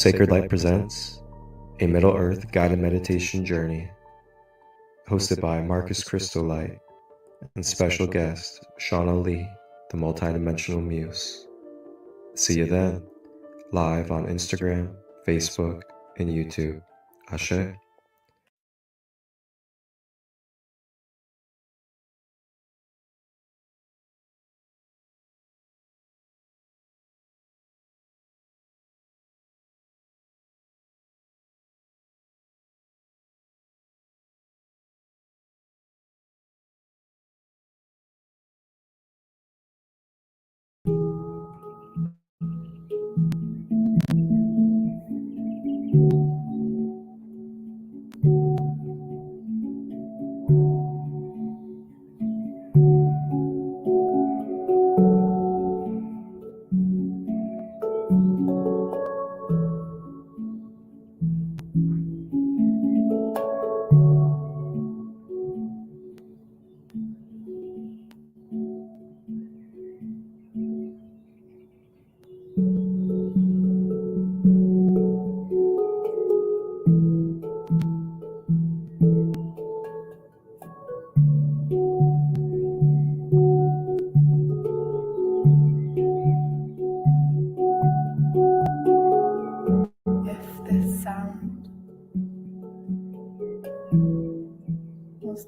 Sacred Light presents a Middle-earth guided meditation journey, hosted by Marcus Christolight and special guest Shauna Lee, the multidimensional muse. See you then, live on Instagram, Facebook, and YouTube. Ashe.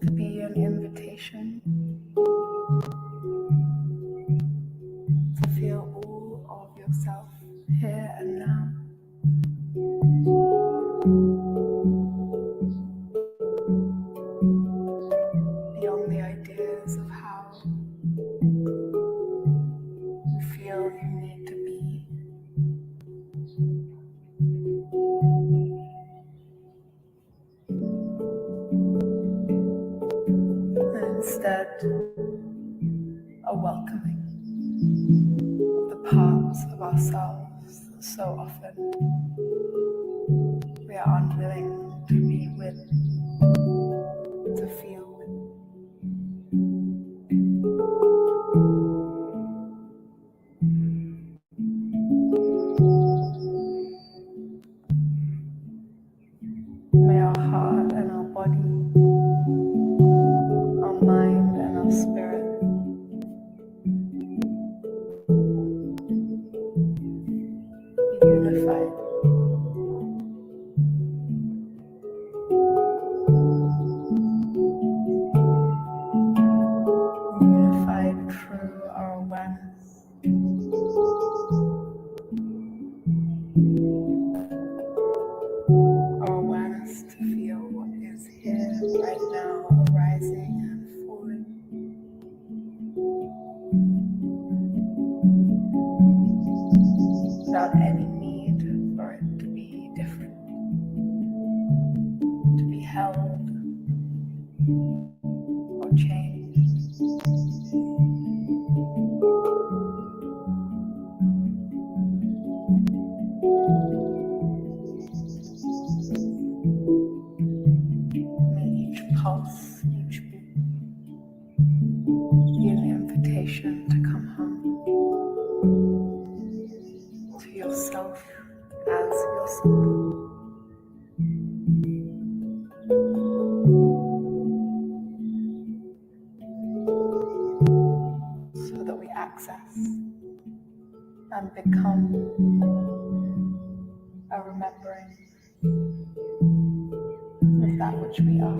To be an invitation to feel all of yourself here and now. Beyond the ideas of how you feel you need to be. Instead, a welcoming of the parts of ourselves that so often we are unwilling to be with, to feel with. May our heart and our body, our mind and our spirit be unified. Unified through our awareness. Our awareness to feel what is here right now, arising and falling. Without any need for it to be different, to be held or changed. May each pulse, each beat be an invitation to come home to yourself as yourself. So that we access and become a remembering of that which we are.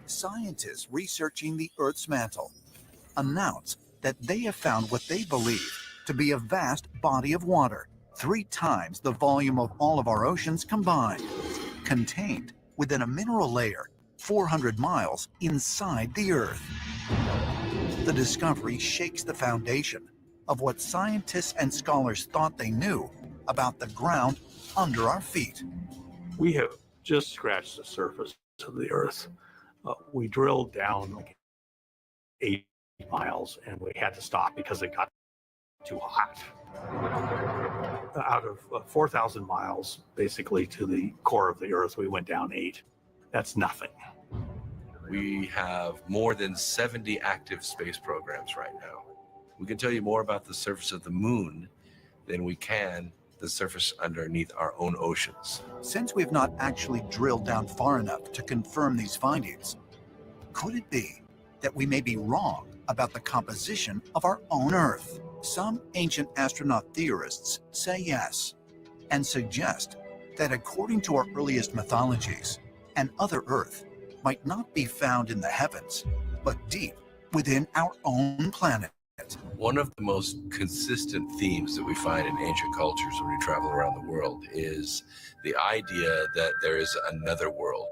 Scientists researching the Earth's mantle announce that they have found what they believe to be a vast body of water, 3 times the volume of all of our oceans combined, contained within a mineral layer 400 miles inside the Earth. The discovery shakes the foundation of what scientists and scholars thought they knew about the ground under our feet. We have just scratched the surface of the Earth. We drilled down like 8 miles and we had to stop because it got too hot. Out of 4,000 miles, basically to the core of the Earth, we went down 8. That's nothing. We have more than 70 active space programs right now. We can tell you more about the surface of the moon than we can the surface underneath our own oceans. Since we've not actually drilled down far enough to confirm these findings, could it be that we may be wrong about the composition of our own Earth? Some ancient astronaut theorists say yes, and suggest that according to our earliest mythologies, an other Earth might not be found in the heavens, but deep within our own planet. One of the most consistent themes that we find in ancient cultures when we travel around the world is the idea that there is another world,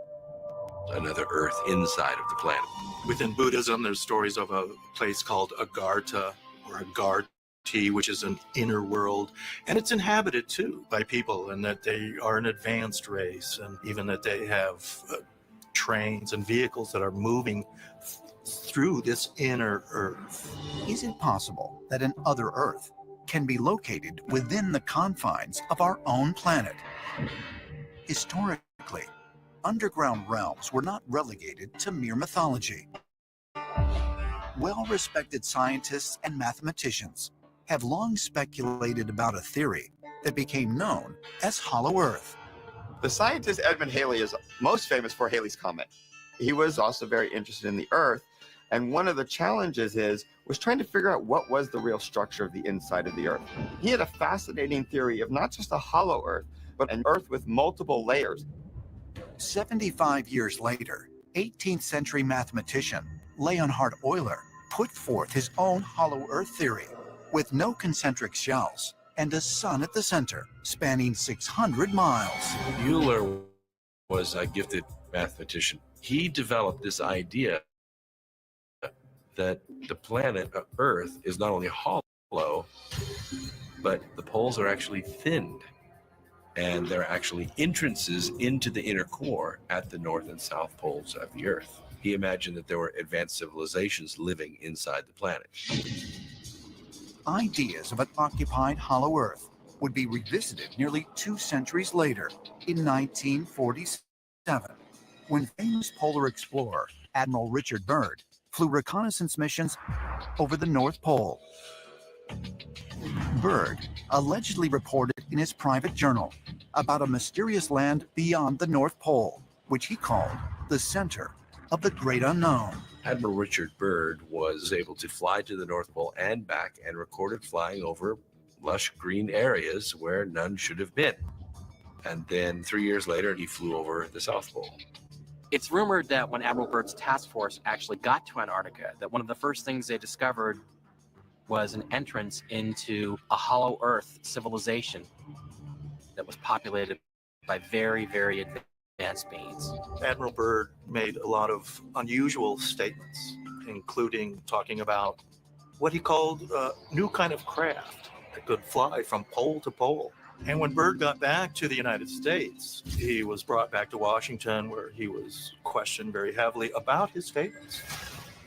another Earth inside of the planet. Within Buddhism, there's stories of a place called Agartha or Agarthi, which is an inner world, and it's inhabited too by people, and that they are an advanced race, and even that they have trains and vehicles that are moving through this inner Earth. Is it possible that an other Earth can be located within the confines of our own planet? Historically, underground realms were not relegated to mere mythology. Well-respected scientists and mathematicians have long speculated about a theory that became known as Hollow Earth. The scientist Edmund Halley is most famous for Halley's Comet. He was also very interested in the Earth, and one of the challenges was trying to figure out what was the real structure of the inside of the Earth. He had a fascinating theory of not just a hollow Earth, but an Earth with multiple layers. 75 years later, 18th century mathematician Leonhard Euler put forth his own hollow Earth theory with no concentric shells and a sun at the center, spanning 600 miles. Euler was a gifted mathematician. He developed this idea that the planet Earth is not only hollow, but the poles are actually thinned. And there are actually entrances into the inner core at the north and south poles of the Earth. He imagined that there were advanced civilizations living inside the planet. Ideas of an occupied hollow Earth would be revisited nearly 2 centuries later in 1947, when famous polar explorer Admiral Richard Byrd flew reconnaissance missions over the North Pole. Byrd allegedly reported in his private journal about a mysterious land beyond the North Pole, which he called the center of the great unknown. Admiral Richard Byrd was able to fly to the North Pole and back and recorded flying over lush green areas where none should have been. And then 3 years later, he flew over the South Pole. It's rumored that when Admiral Byrd's task force actually got to Antarctica, that one of the first things they discovered was an entrance into a hollow Earth civilization that was populated by very, very advanced beings. Admiral Byrd made a lot of unusual statements, including talking about what he called a new kind of craft that could fly from pole to pole. And when Byrd got back to the United States, he was brought back to Washington, where he was questioned very heavily about his statements.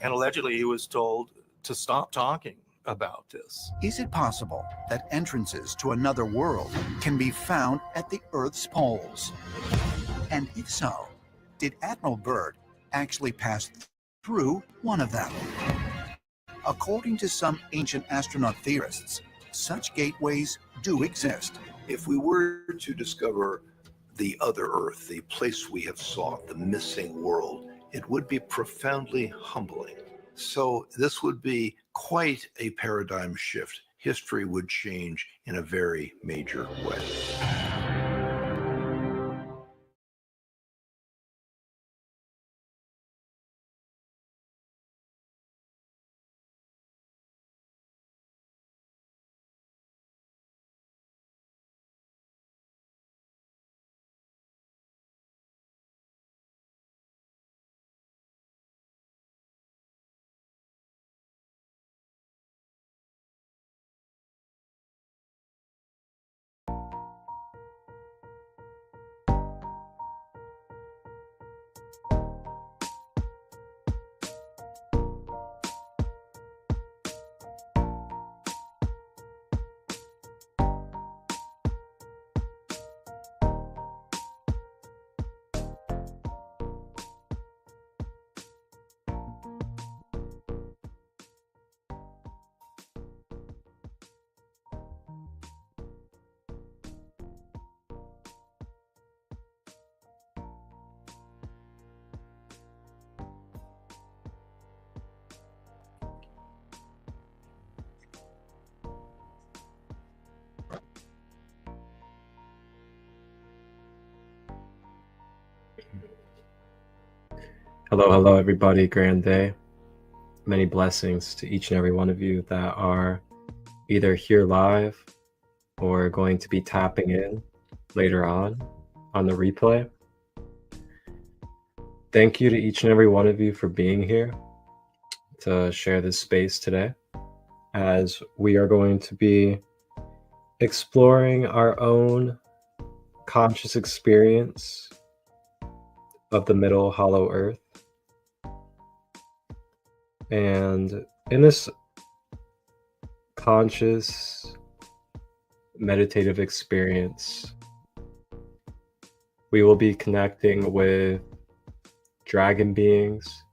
And allegedly, he was told to stop talking about this. Is it possible that entrances to another world can be found at the Earth's poles? And if so, did Admiral Byrd actually pass through one of them? According to some ancient astronaut theorists, such gateways do exist. If we were to discover the other Earth, the place we have sought, the missing world, it would be profoundly humbling. So this would be quite a paradigm shift. History would change in a very major way. Hello, hello, everybody. Grand day. Many blessings to each and every one of you that are either here live or going to be tapping in later on the replay. Thank you to each and every one of you for being here to share this space today, as we are going to be exploring our own conscious experience of the middle hollow earth. And in this conscious meditative experience, we will be connecting with dragon beings,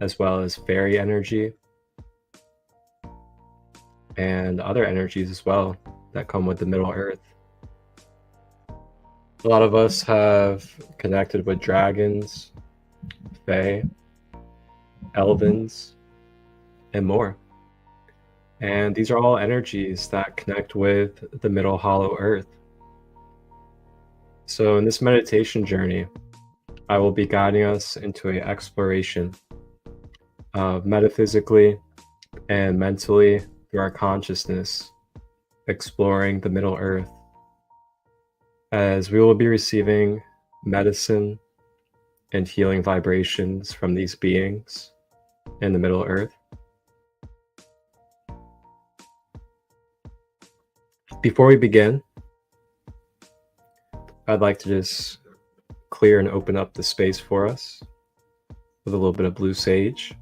as well as fairy energy, and other energies as well that come with the Middle Earth. A lot of us have connected with dragons, fae, elvens, and more. And these are all energies that connect with the middle hollow earth. So in this meditation journey, I will be guiding us into an exploration of metaphysically and mentally through our consciousness, exploring the middle earth, as we will be receiving medicine and healing vibrations from these beings in the middle earth. Before we begin, I'd like to just clear and open up the space for us with a little bit of blue sage.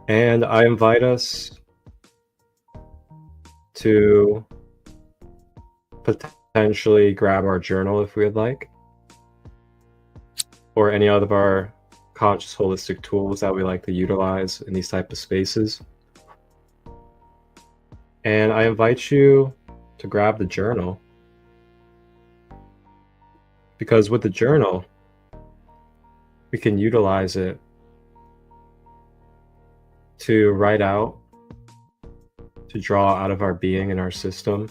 And I invite us to potentially grab our journal if we would like, or any other of our conscious holistic tools that we like to utilize in these type of spaces. And I invite you to grab the journal, because with the journal, we can utilize it to write out, to draw out of our being and our system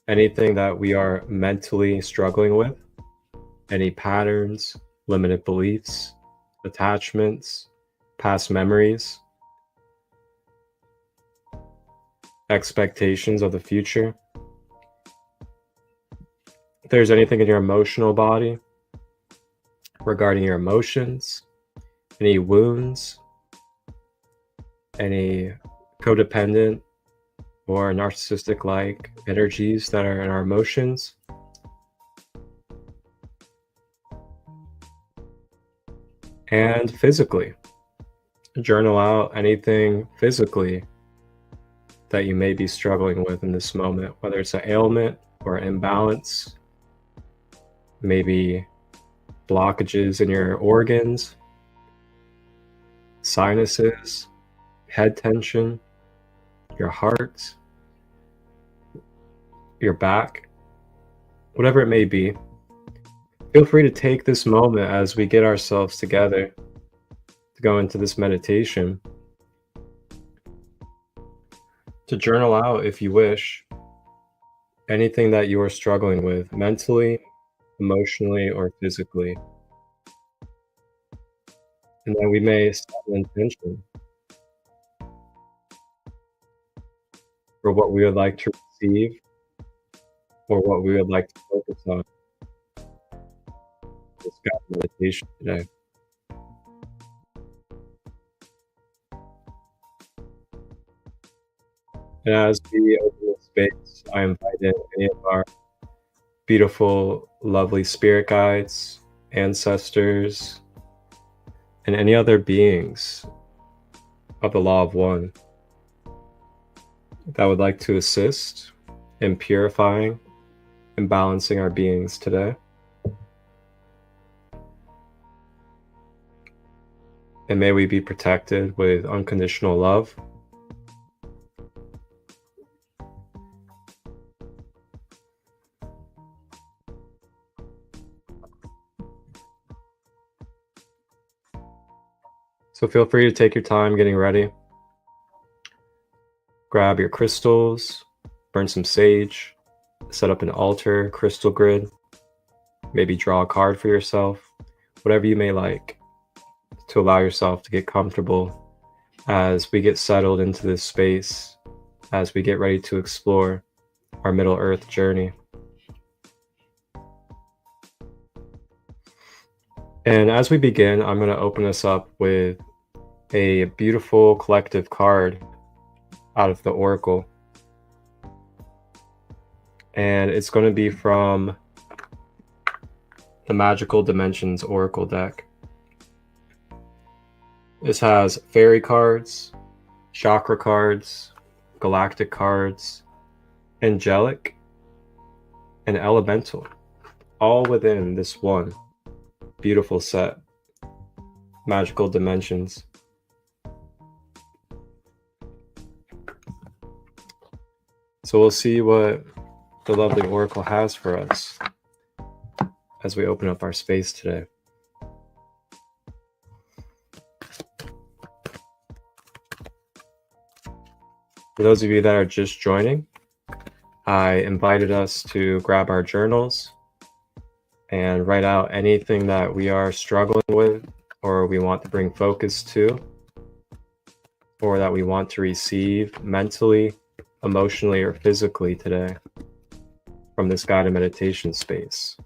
anything that we are mentally struggling with, any patterns, limited beliefs, attachments, past memories, expectations of the future. If there's anything in your emotional body regarding your emotions, any wounds, any codependent or narcissistic-like energies that are in our emotions, and physically. Journal out anything physically that you may be struggling with in this moment, whether it's an ailment or an imbalance, maybe blockages in your organs, sinuses, head tension, your heart, your back, whatever it may be. Feel free to take this moment as we get ourselves together to go into this meditation to journal out, if you wish, anything that you are struggling with mentally, emotionally, or physically. And then we may set an intention for what we would like to receive or what we would like to focus on this guided meditation today. And as we open this space, I invite in any of our beautiful, lovely spirit guides, ancestors, and any other beings of the Law of One that would like to assist in purifying and balancing our beings today. And may we be protected with unconditional love. So feel free to take your time getting ready. Grab your crystals, burn some sage, set up an altar, crystal grid, maybe draw a card for yourself, whatever you may like to allow yourself to get comfortable as we get settled into this space, as we get ready to explore our Middle Earth journey. And as we begin, I'm going to open us up with a beautiful collective card out of the Oracle. And it's going to be from the Magical Dimensions Oracle deck. This has fairy cards, chakra cards, galactic cards, angelic, and elemental, all within this one beautiful set. Magical Dimensions. So we'll see what the lovely Oracle has for us as we open up our space today. For those of you that are just joining, I invited us to grab our journals and write out anything that we are struggling with or we want to bring focus to or that we want to receive mentally, emotionally, or physically today from this guided meditation space.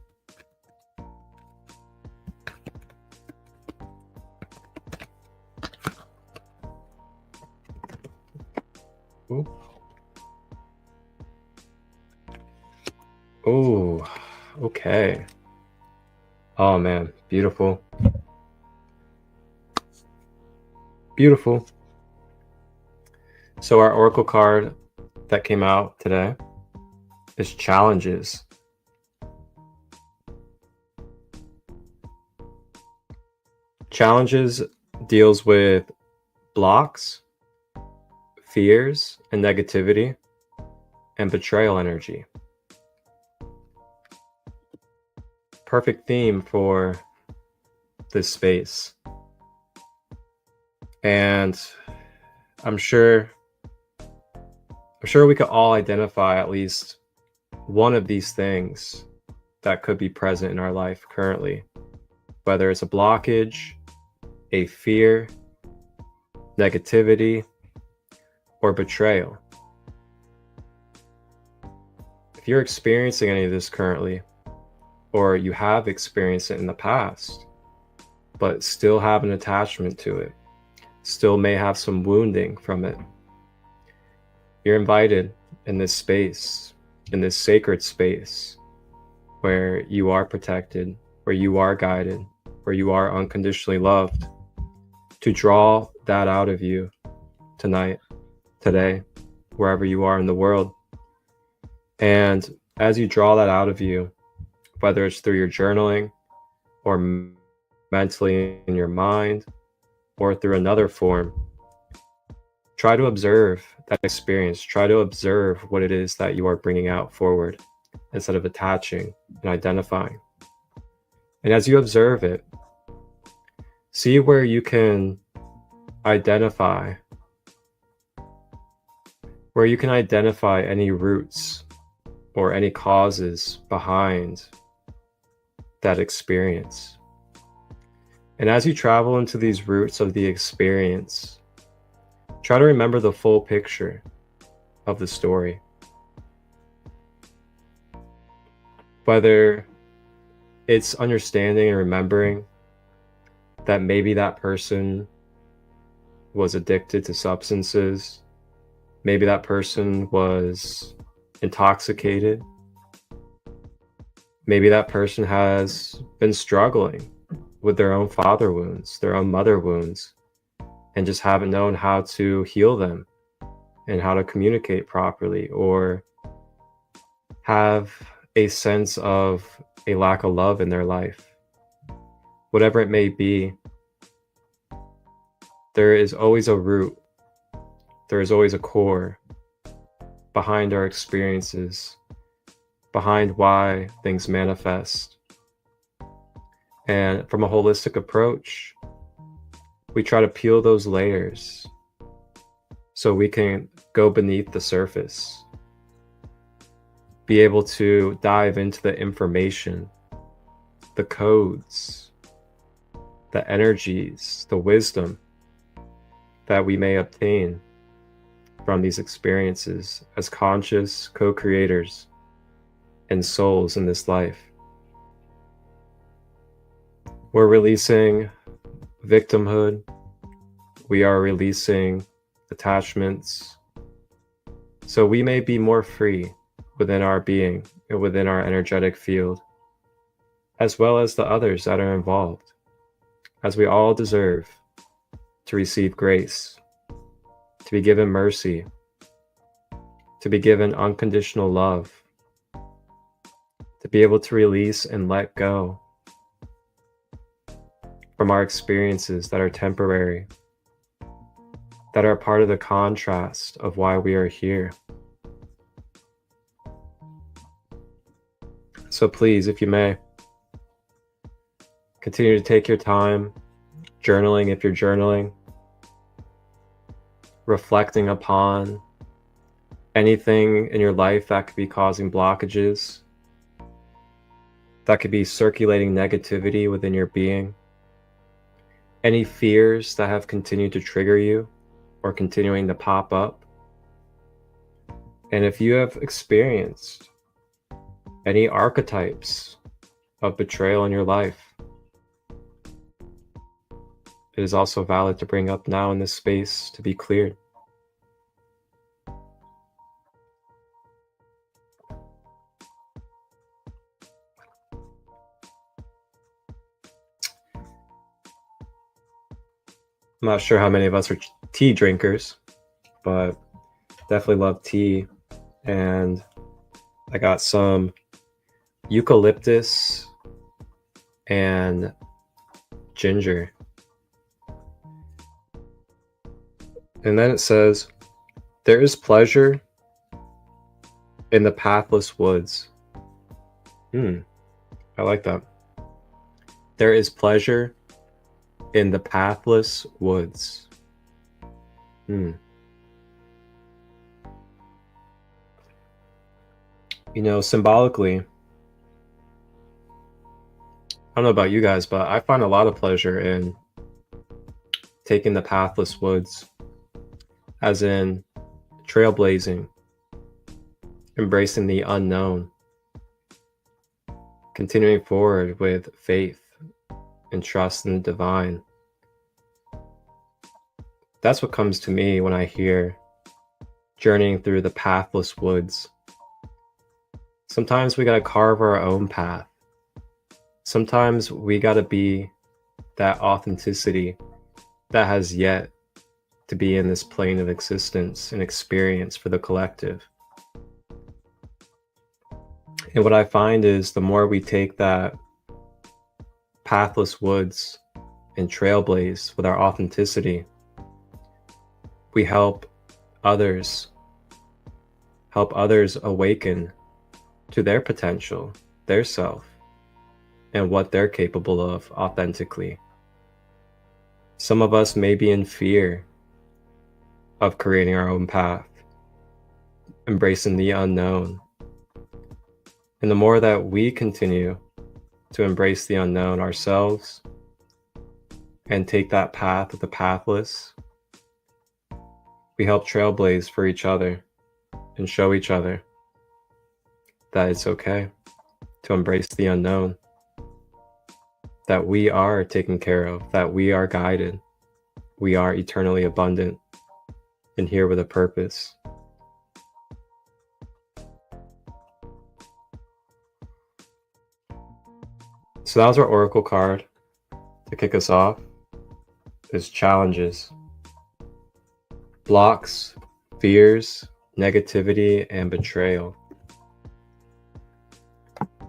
Ooh. Oh, okay. Oh man, beautiful. Beautiful. So our Oracle card that came out today is Challenges. Challenges deals with blocks, fears, and negativity, and betrayal energy. Perfect theme for this space. And I'm sure we could all identify at least one of these things that could be present in our life currently, whether it's a blockage, a fear, negativity, or betrayal. If you're experiencing any of this currently, or you have experienced it in the past, but still have an attachment to it, still may have some wounding from it, you're invited in this space, in this sacred space, where you are protected, where you are guided, where you are unconditionally loved, to draw that out of you tonight, today, wherever you are in the world. And as you draw that out of you, whether it's through your journaling or mentally in your mind or through another form, try to observe that experience. Try to observe what it is that you are bringing out forward instead of attaching and identifying. And as you observe it, see where you can identify any roots or any causes behind that experience. And as you travel into these roots of the experience, try to remember the full picture of the story. Whether it's understanding and remembering that maybe that person was addicted to substances, maybe that person was intoxicated, maybe that person has been struggling with their own father wounds, their own mother wounds, and just haven't known how to heal them and how to communicate properly, or have a sense of a lack of love in their life. Whatever it may be, there is always a root, there is always a core behind our experiences, behind why things manifest. And from a holistic approach, we try to peel those layers so we can go beneath the surface, be able to dive into the information, the codes, the energies, the wisdom that we may obtain from these experiences as conscious co-creators and souls in this life. We're releasing victimhood. We are releasing attachments. So we may be more free within our being and within our energetic field, as well as the others that are involved, as we all deserve to receive grace, to be given mercy, to be given unconditional love, to be able to release and let go from our experiences that are temporary, that are part of the contrast of why we are here. So please, if you may, continue to take your time, journaling if you're journaling, reflecting upon anything in your life that could be causing blockages, that could be circulating negativity within your being, any fears that have continued to trigger you or continuing to pop up. And if you have experienced any archetypes of betrayal in your life, it is also valid to bring up now in this space to be cleared. I'm not sure how many of us are tea drinkers, but definitely love tea. And I got some eucalyptus and ginger. And then it says, there is pleasure in the pathless woods. I like that. There is pleasure in the pathless woods. You know, symbolically, don't know about you guys, but I find a lot of pleasure in taking the pathless woods, as in trailblazing, embracing the unknown, continuing forward with faith and trust in the divine. That's what comes to me when I hear journeying through the pathless woods. Sometimes we gotta carve our own path. Sometimes we gotta be that authenticity that has yet to be in this plane of existence and experience for the collective. And what I find is the more we take that pathless woods and trailblaze with our authenticity, we help others awaken to their potential, their self, and what they're capable of authentically. Some of us may be in fear of creating our own path, embracing the unknown. And the more that we continue to embrace the unknown ourselves and take that path of the pathless, we help trailblaze for each other and show each other that it's okay to embrace the unknown, that we are taken care of, that we are guided, we are eternally abundant and here with a purpose. So that was our oracle card to kick us off. Is challenges, blocks, fears, negativity, and betrayal.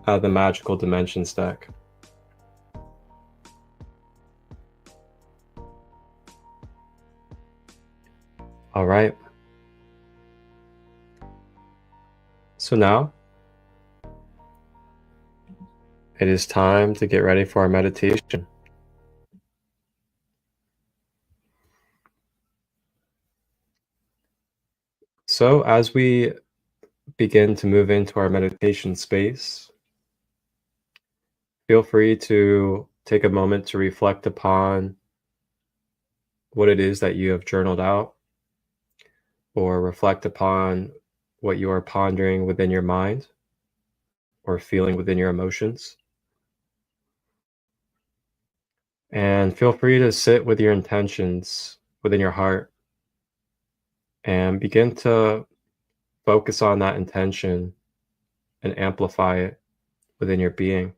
Out of the Magical Dimensions deck. All right. So now it is time to get ready for our meditation. So as we begin to move into our meditation space, feel free to take a moment to reflect upon what it is that you have journaled out, or reflect upon what you are pondering within your mind or feeling within your emotions. And feel free to sit with your intentions within your heart and begin to focus on that intention and amplify it within your being.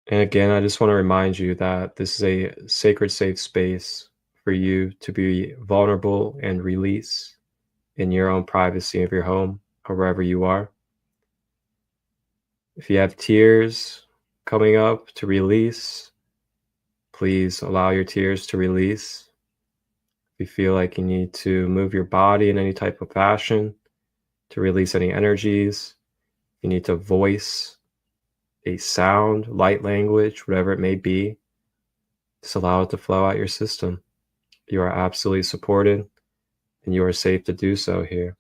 And again, I just want to remind you that this is a sacred, safe space for you to be vulnerable and release in your own privacy of your home or wherever you are. If you have tears coming up to release, please allow your tears to release. If you feel like you need to move your body in any type of fashion to release any energies, you need to voice a sound, light language, whatever it may be, just allow it to flow out your system. You are absolutely supported and you are safe to do so here.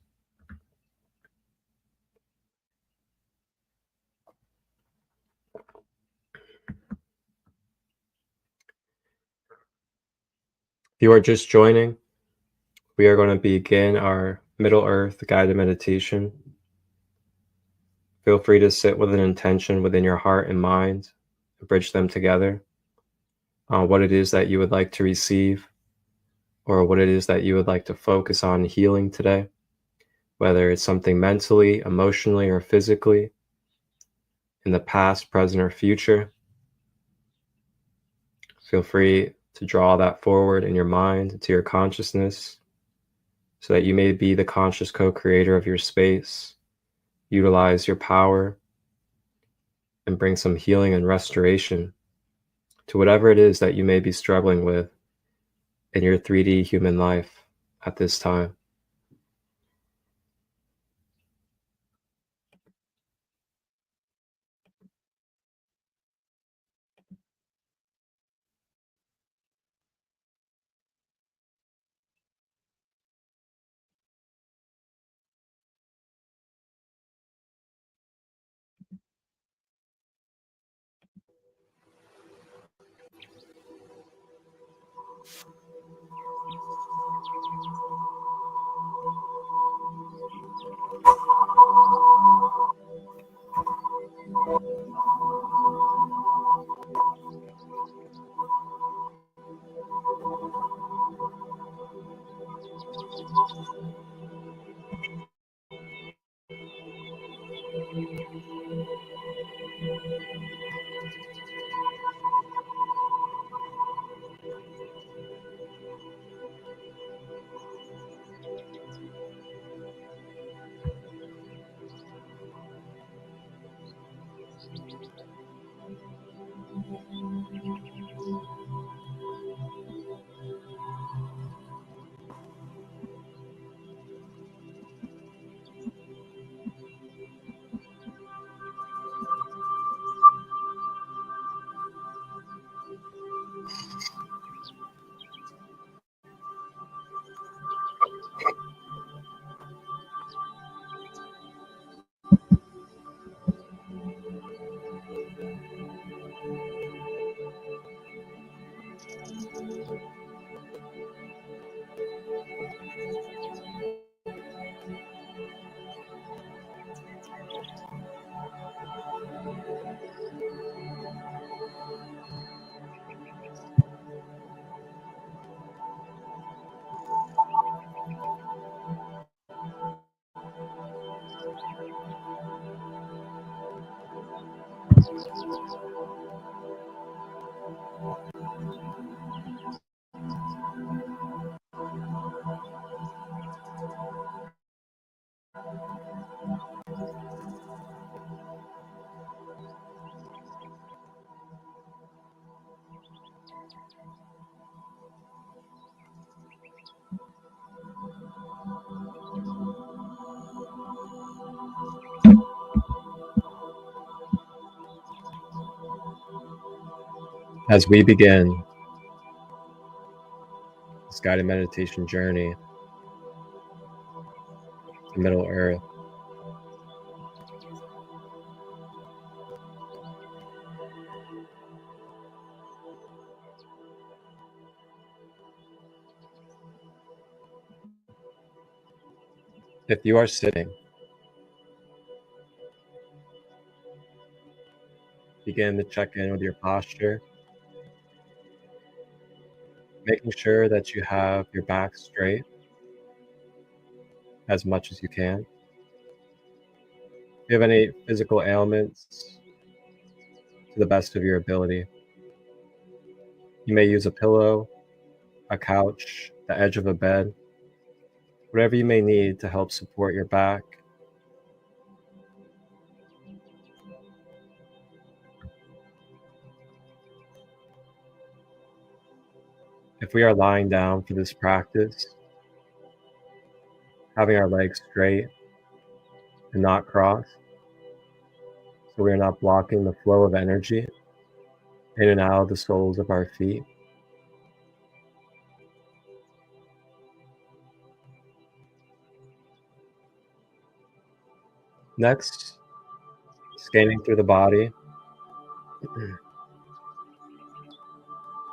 If you are just joining, we are going to begin our Middle Earth guided meditation. Feel free to sit with an intention within your heart and mind, and bridge them together on what it is that you would like to receive, or what it is that you would like to focus on healing today, whether it's something mentally, emotionally, or physically, in the past, present, or future. Feel free to draw that forward in your mind to your consciousness so that you may be the conscious co-creator of your space, utilize your power, and bring some healing and restoration to whatever it is that you may be struggling with in your 3D human life at this time. As we begin this guided meditation journey to Middle Earth, if you are sitting, begin to check in with your posture, making sure that you have your back straight as much as you can. If you have any physical ailments, to the best of your ability. You may use a pillow, a couch, the edge of a bed, whatever you may need to help support your back. If we are lying down for this practice, having our legs straight and not crossed, so we are not blocking the flow of energy in and out of the soles of our feet. Next, scanning through the body,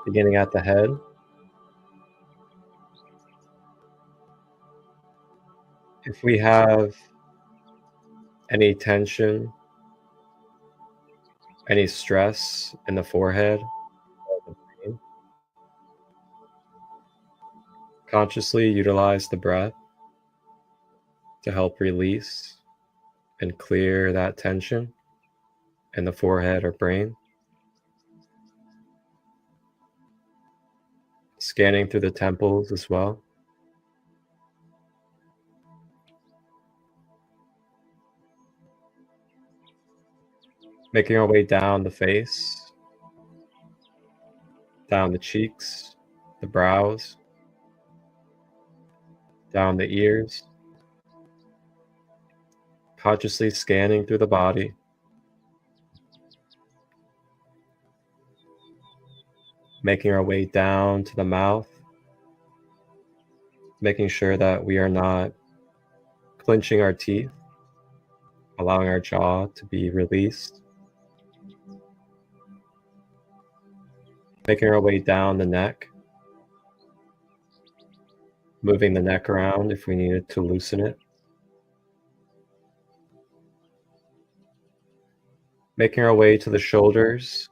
beginning at the head. If we have any tension, any stress in the forehead or the brain, consciously utilize the breath to help release and clear that tension in the forehead or brain. Scanning through the temples as well. Making our way down the face, down the cheeks, the brows, down the ears. Consciously scanning through the body. Making our way down to the mouth. Making sure that we are not clenching our teeth, allowing our jaw to be released. Making our way down the neck. Moving the neck around if we needed to loosen it. Making our way to the shoulders,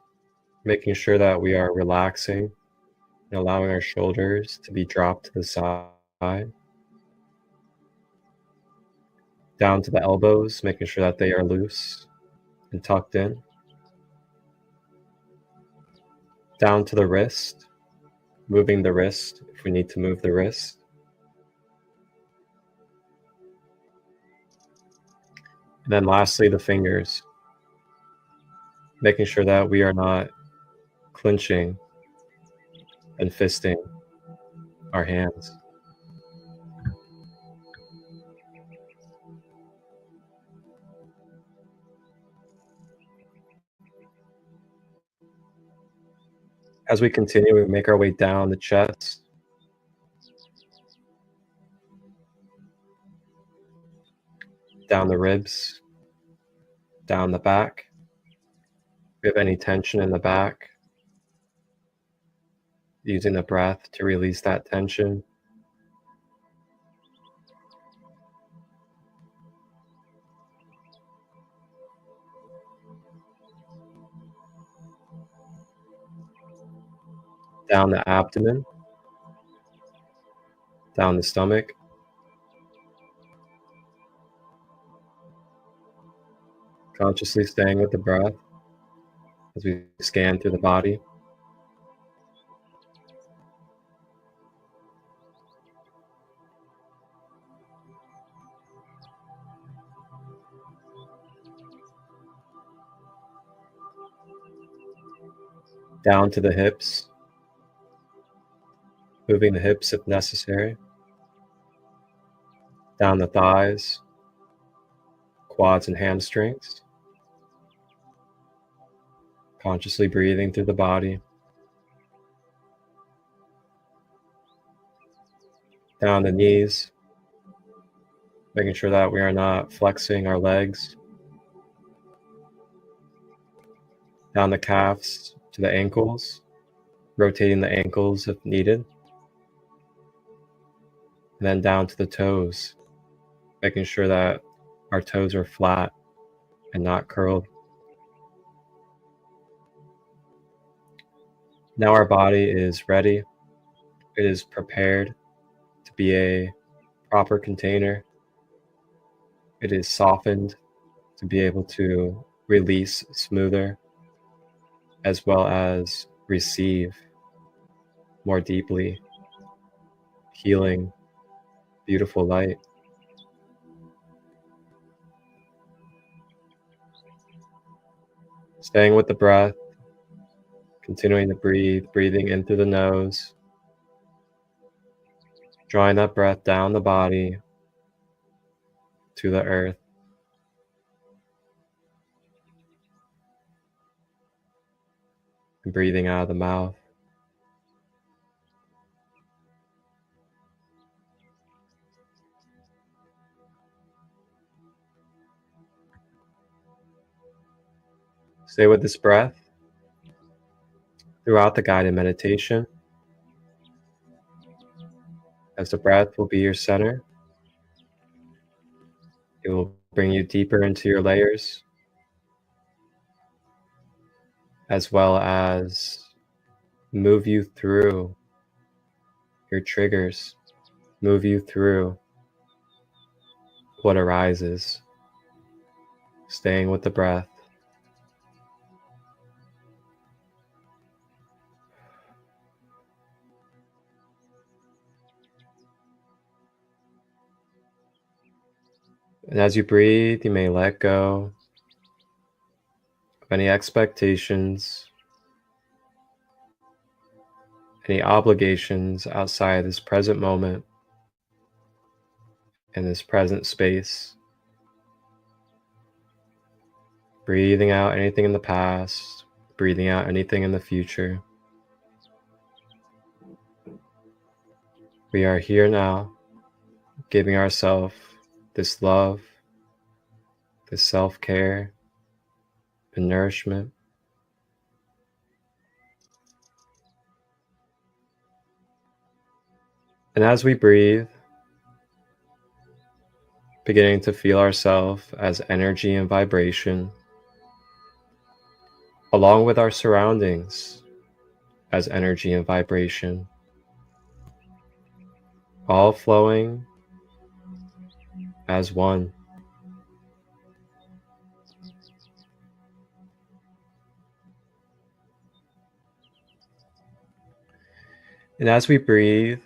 making sure that we are relaxing and allowing our shoulders to be dropped to the side. down to the elbows, making sure that they are loose and tucked in. Down to the wrist, moving the wrist if we need to move the wrist. And then lastly, the fingers, making sure that we are not clenching and fisting our hands. As we continue, we make our way down the chest, down the ribs, down the back. If we have any tension in the back, using the breath to release that tension. Down the abdomen, down the stomach, consciously staying with the breath as we scan through the body. Down to the hips, moving the hips if necessary. Down the thighs, quads and hamstrings. Consciously breathing through the body. Down the knees, making sure that we are not flexing our legs. Down the calves to the ankles, rotating the ankles if needed. And then down to the toes, making sure that our toes are flat and not curled. Now our body is ready. It is prepared to be a proper container. It is softened to be able to release smoother, as well as receive more deeply, healing, beautiful light. Staying with the breath, continuing to breathe, breathing in through the nose, drawing that breath down the body to the earth. And breathing out of the mouth. Stay with this breath throughout the guided meditation, as the breath will be your center. It will bring you deeper into your layers, as well as move you through your triggers, move you through what arises, staying with the breath. And as you breathe, you may let go of any expectations, any obligations outside this present moment in this present space. Breathing out anything in the past, breathing out anything in the future. We are here now, giving ourselves this love, this self-care and nourishment. And as we breathe, beginning to feel ourselves as energy and vibration, along with our surroundings as energy and vibration, all flowing as one, And as we breathe,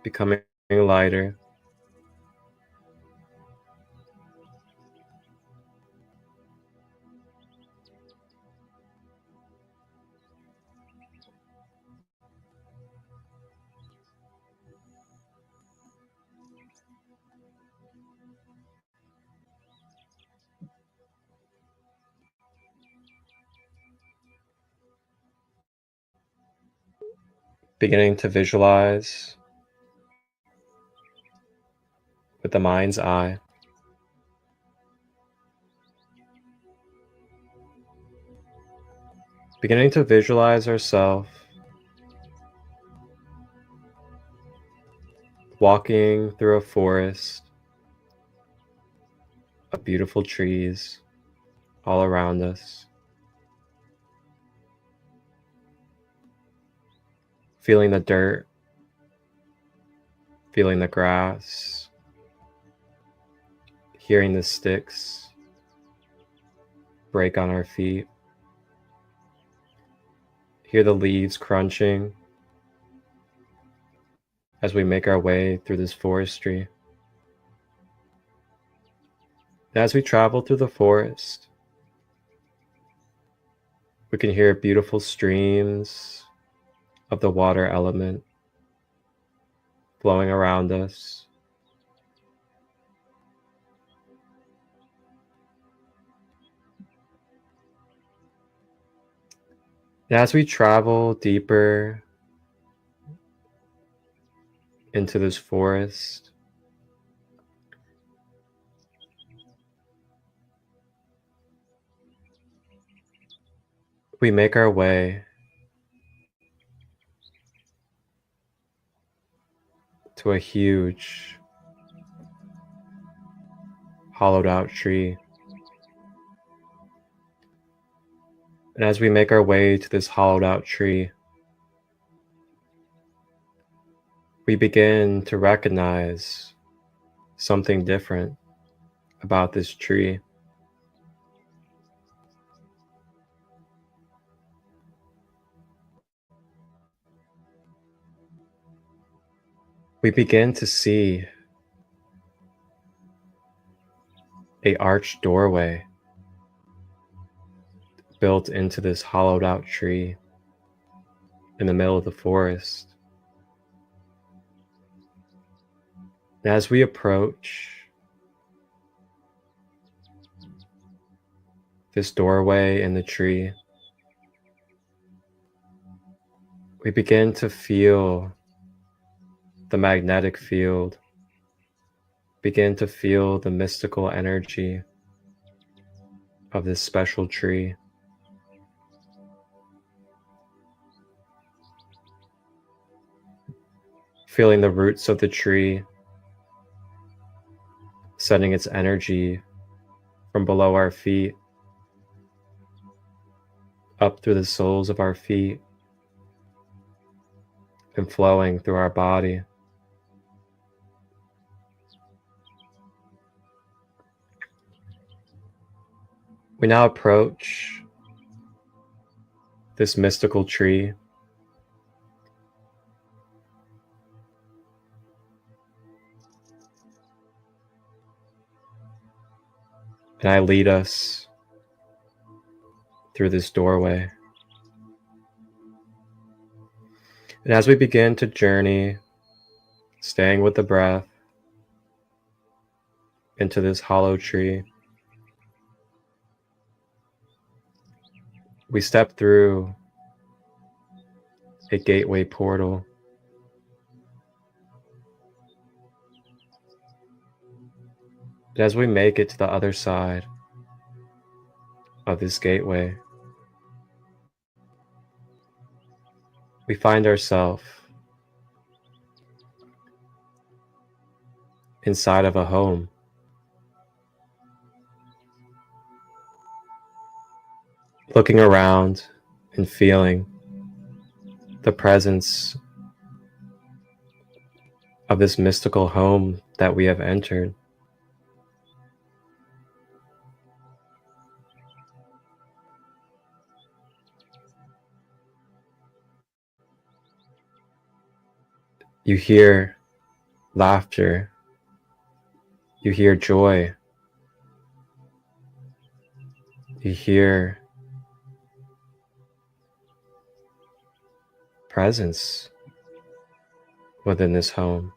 becoming lighter, beginning to visualize with the mind's eye, beginning to visualize ourselves walking through a forest of beautiful trees all around us, feeling the dirt, feeling the grass, hearing the sticks break on our feet, hear the leaves crunching as we make our way through this forestry. And as we travel through the forest, we can hear beautiful streams of the water element flowing around us. And as we travel deeper into this forest, we make our way to a huge hollowed out tree. And as we make our way to this hollowed out tree, we begin to recognize something different about this tree. We begin to see an arched doorway built into this hollowed out tree in the middle of the forest. And as we approach this doorway in the tree, we begin to feel the magnetic field, begin to feel the mystical energy of this special tree. Feeling the roots of the tree sending its energy from below our feet up through the soles of our feet and flowing through our body. We now approach this mystical tree. And I lead us through this doorway. And as we begin to journey, staying with the breath into this hollow tree, we step through a gateway portal. And as we make it to the other side of this gateway, we find ourselves inside of a home. Looking around and feeling the presence of this mystical home that we have entered. You hear laughter. You hear joy. You hear presence within this home.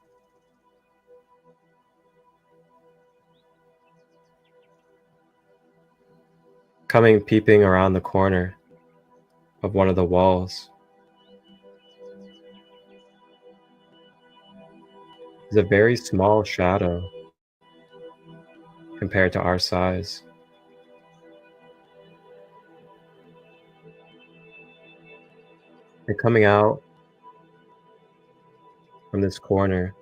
Coming peeping around the corner of one of the walls is a very small shadow compared to our size. And coming out from this corner,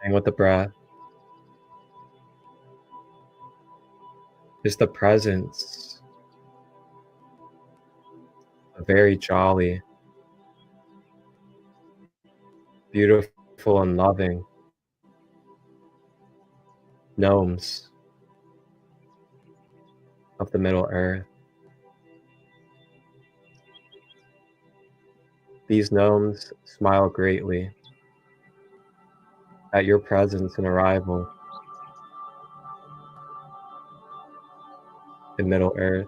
and with the breath, is the presence of very jolly, beautiful, and loving gnomes of the Middle Earth. These gnomes smile greatly at your presence and arrival in Middle Earth,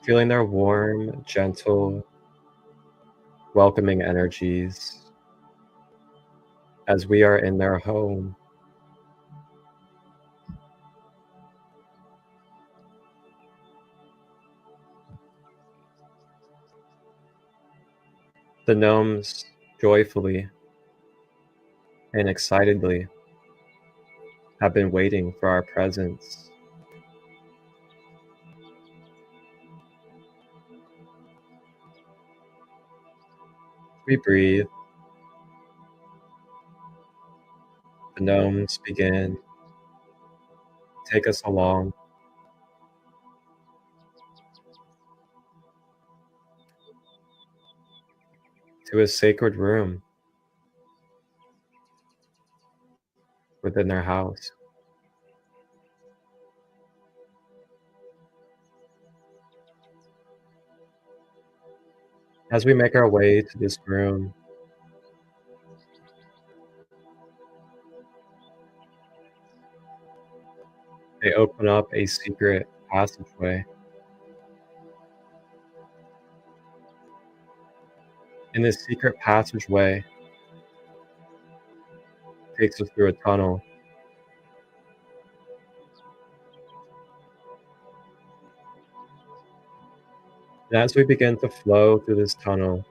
feeling their warm, gentle, welcoming energies as we are in their home. The gnomes joyfully and excitedly have been waiting for our presence. We breathe. The gnomes begin to take us along to a sacred room within their house. As we make our way to this room, they open up a secret passageway. In this secret passageway takes us through a tunnel. And as we begin to flow through this tunnel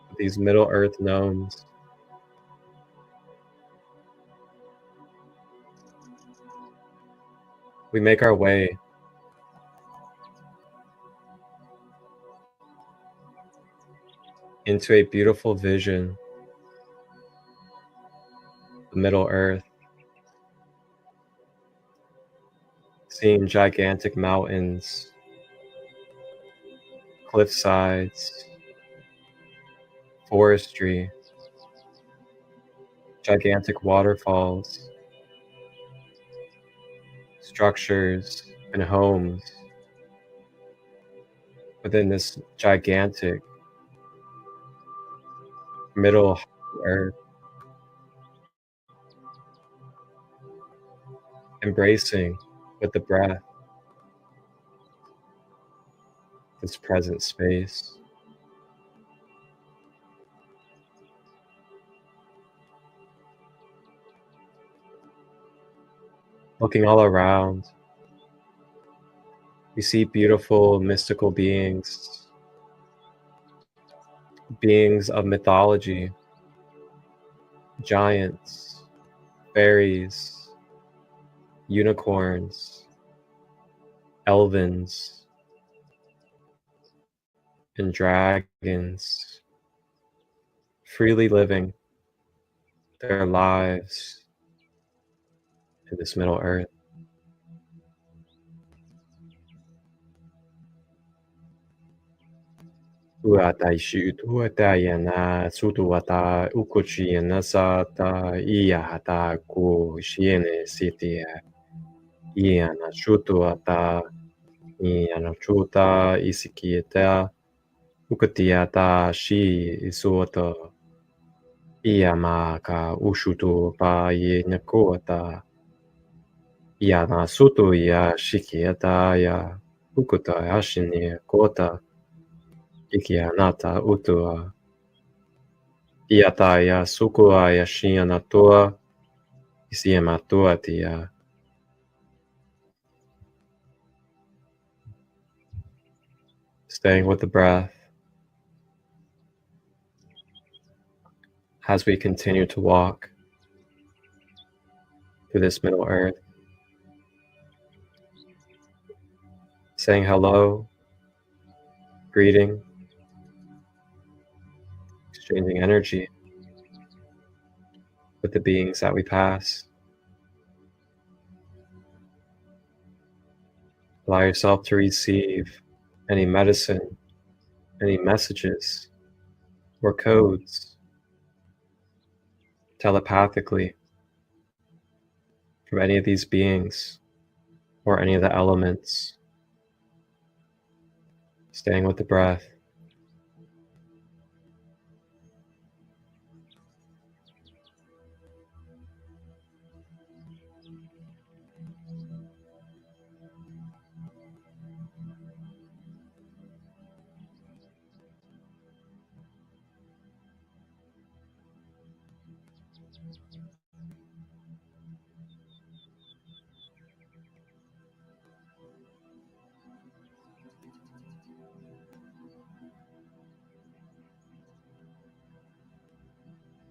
with these Middle Earth gnomes, we make our way into a beautiful vision, the Middle Earth, seeing gigantic mountains, cliff sides, forestry, gigantic waterfalls, structures, and homes within this gigantic Middle Earth, embracing with the breath this present space. Looking all around, we see beautiful mystical beings, beings of mythology, giants, fairies, unicorns, elvins, and dragons, freely living their lives in this Middle Earth. Uata ishu tuata yana sutuata ukuchi yana sata iyata ku shiene sitia iana shutuata Ni anachuta isikieta ukatiata shi isuoto iyama ka ushutu pa ye nakuata iyana sutu ya shikieta ya ukuta ashini kota ikianata utua iata ya sukua ya shianatua isiematua tia. Staying with the breath as we continue to walk through this Middle Earth, saying hello, greeting, exchanging energy with the beings that we pass. Allow yourself to receive any medicine, any messages, or codes telepathically from any of these beings or any of the elements. Staying with the breath.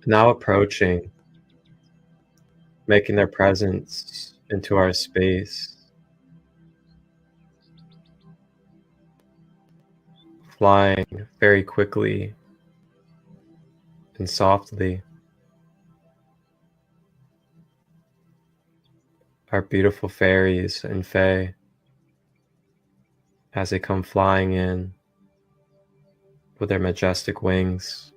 Now approaching, making their presence into our space, flying very quickly and softly. Our beautiful fairies and fae as they come flying in with their majestic wings.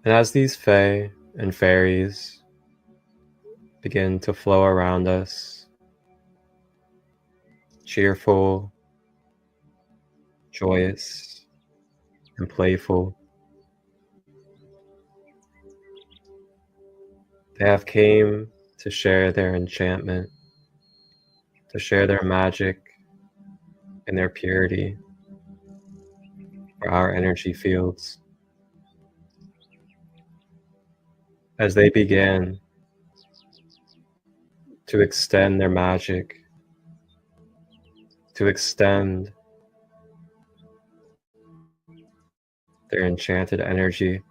And as these fae and fairies begin to flow around us, cheerful, joyous, and playful, they have came to share their enchantment, to share their magic and their purity for our energy fields. As they begin to extend their magic, to extend their enchanted energy,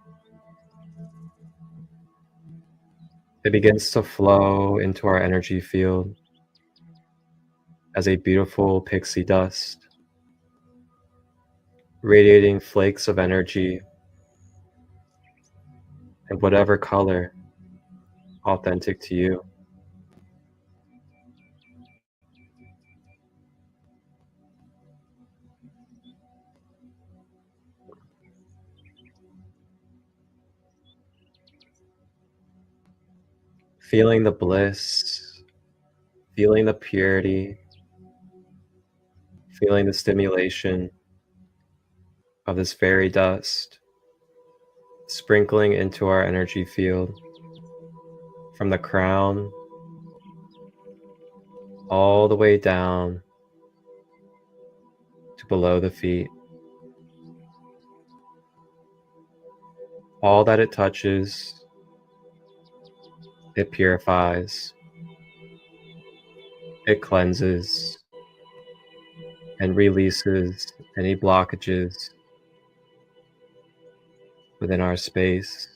it begins to flow into our energy field as a beautiful pixie dust, radiating flakes of energy in whatever color authentic to you. Feeling the bliss, feeling the purity, feeling the stimulation of this fairy dust sprinkling into our energy field from the crown all the way down to below the feet. All that it touches, it purifies, it cleanses, and releases any blockages within our space.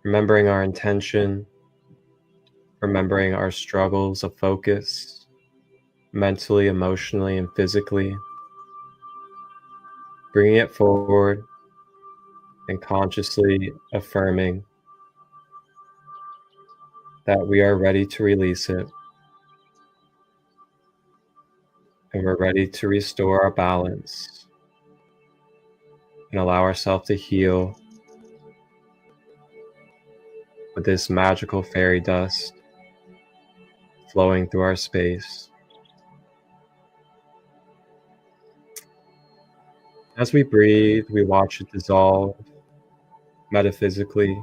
Remembering our intention, remembering our struggles of focus, mentally, emotionally, and physically, bringing it forward and consciously affirming that we are ready to release it, and we're ready to restore our balance and allow ourselves to heal with this magical fairy dust flowing through our space. As we breathe, we watch it dissolve metaphysically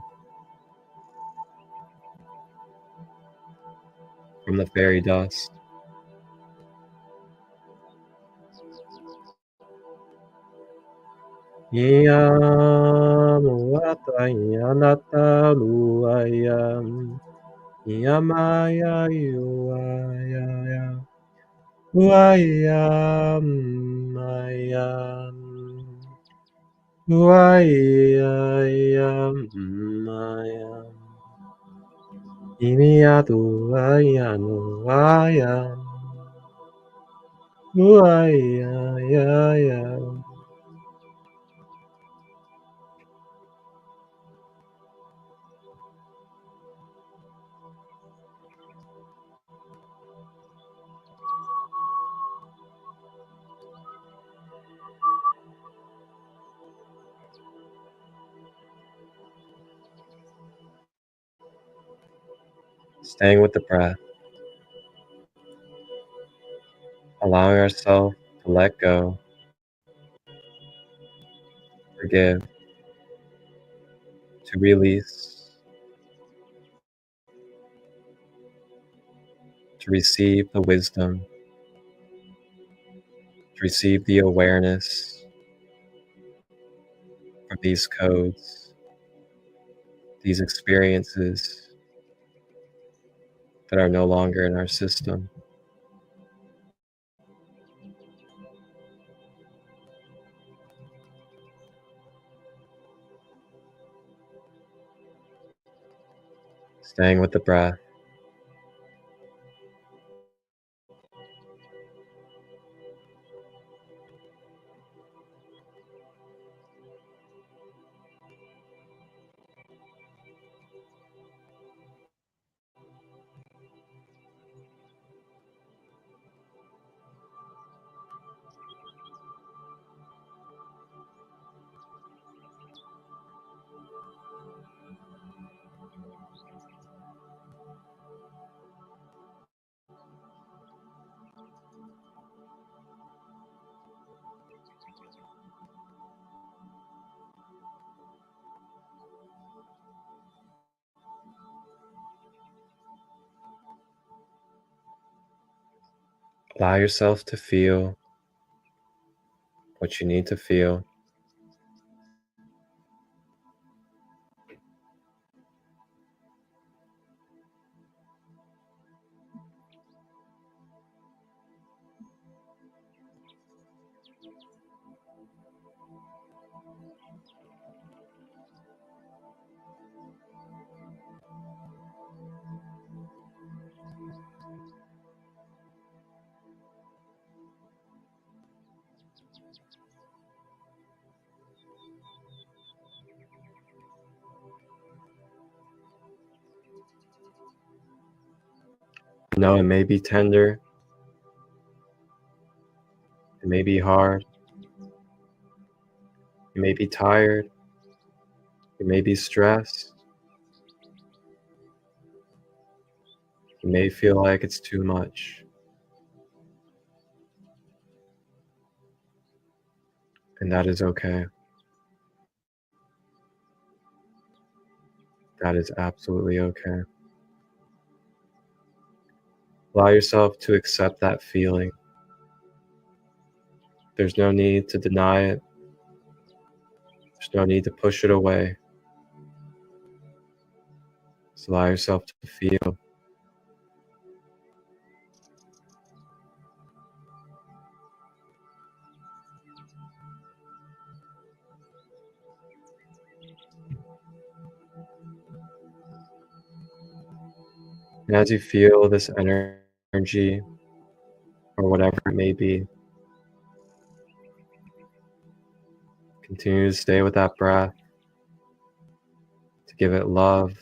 from the fairy dust. Staying with the breath, allowing ourselves to let go, forgive, to release, to receive the wisdom, to receive the awareness of these codes, these experiences that are no longer in our system. Staying with the breath. Allow yourself to feel what you need to feel. I know it may be tender, it may be hard, you may be tired, you may be stressed, you may feel like it's too much. And that is okay. That is absolutely okay. Allow yourself to accept that feeling. There's no need to deny it. There's no need to push it away. Just allow yourself to feel. And as you feel this energy, or whatever it may be, continue to stay with that breath, to give it love,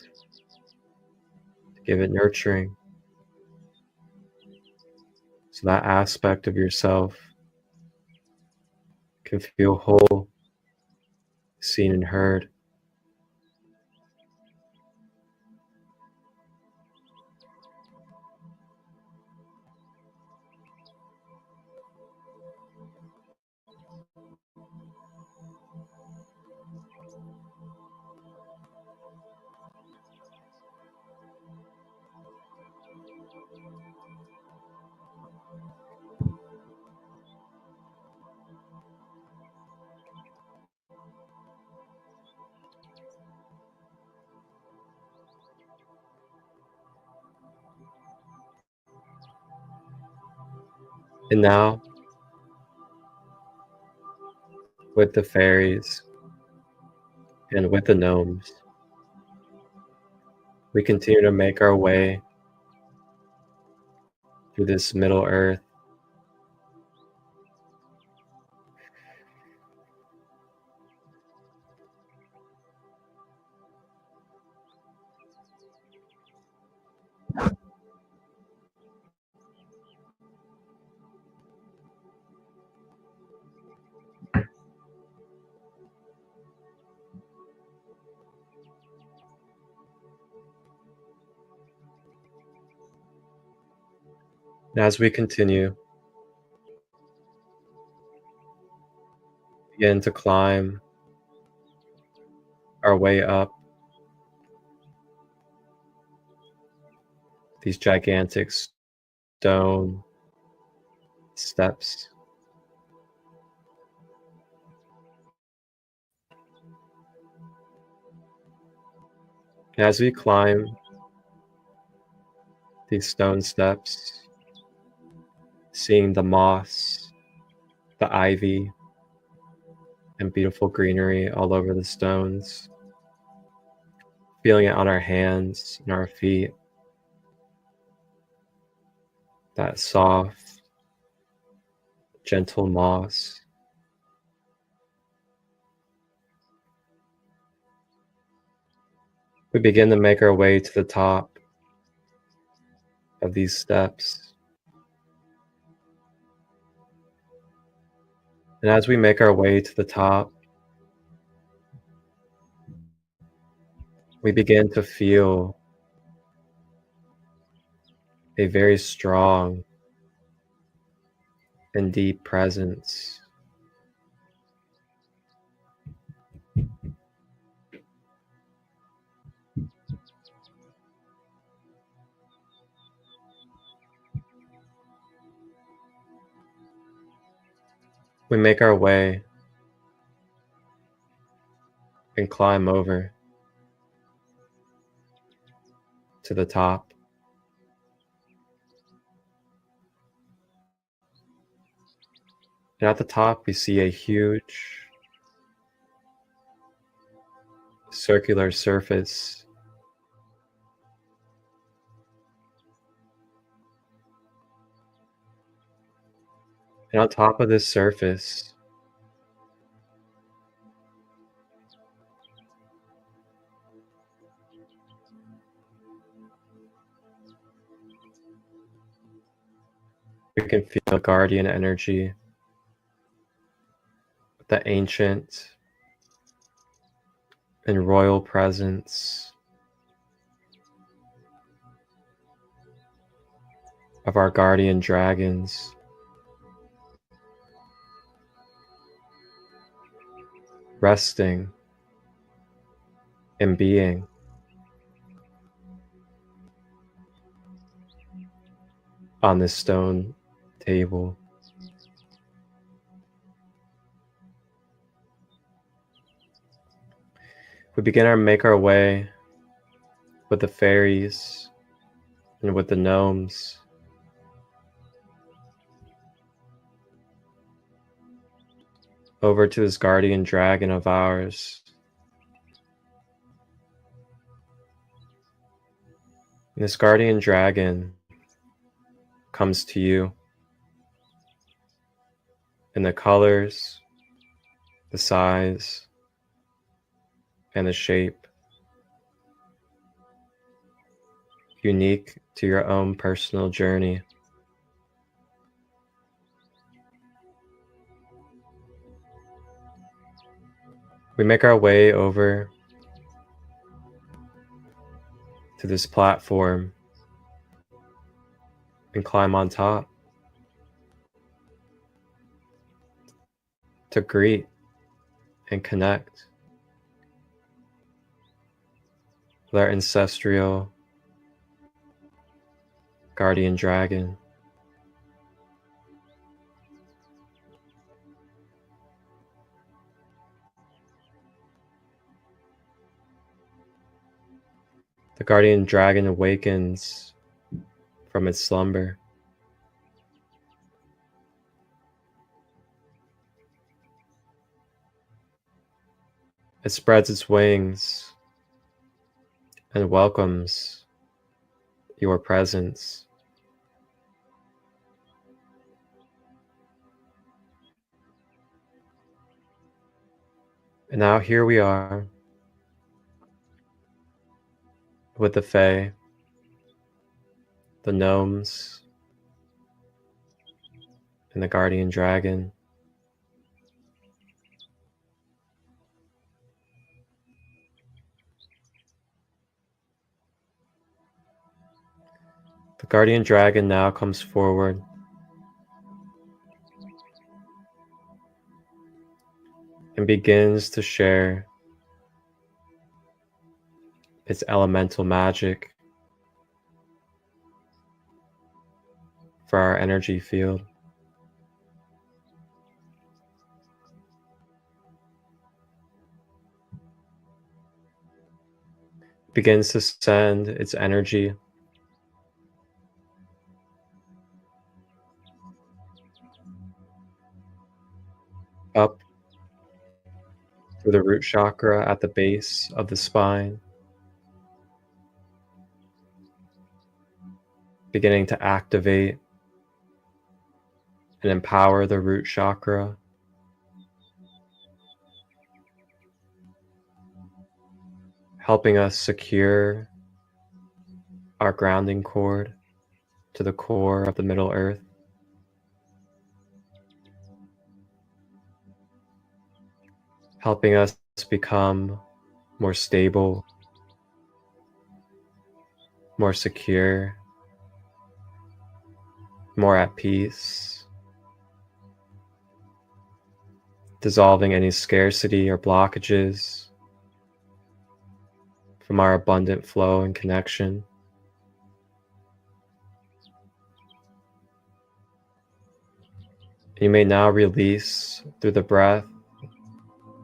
to give it nurturing, so that aspect of yourself can feel whole, seen and heard. And now, with the fairies and with the gnomes, we continue to make our way through this Middle Earth. And as we continue, begin to climb our way up these gigantic stone steps. And as we climb these stone steps, seeing the moss, the ivy, and beautiful greenery all over the stones, feeling it on our hands and our feet, that soft, gentle moss. We begin to make our way to the top of these steps. And as we make our way to the top, we begin to feel a very strong and deep presence. We make our way and climb over to the top. And at the top, we see a huge circular surface. And on top of this surface, we can feel guardian energy, the ancient and royal presence of our guardian dragons. Resting and being on this stone table. We begin to make our way with the fairies and with the gnomes over to this guardian dragon of ours. And this guardian dragon comes to you in the colors, the size, and the shape unique to your own personal journey. We make our way over to this platform and climb on top to greet and connect with our ancestral guardian dragon. The guardian dragon awakens from its slumber. It spreads its wings and welcomes your presence. And now here we are with the Fae, the gnomes, and the guardian dragon. The guardian dragon now comes forward and begins to share its elemental magic for our energy field. It begins to send its energy up through the root chakra at the base of the spine, beginning to activate and empower the root chakra, helping us secure our grounding cord to the core of the Middle Earth. Helping us become more stable, more secure, more at peace, dissolving any scarcity or blockages from our abundant flow and connection. You may now release through the breath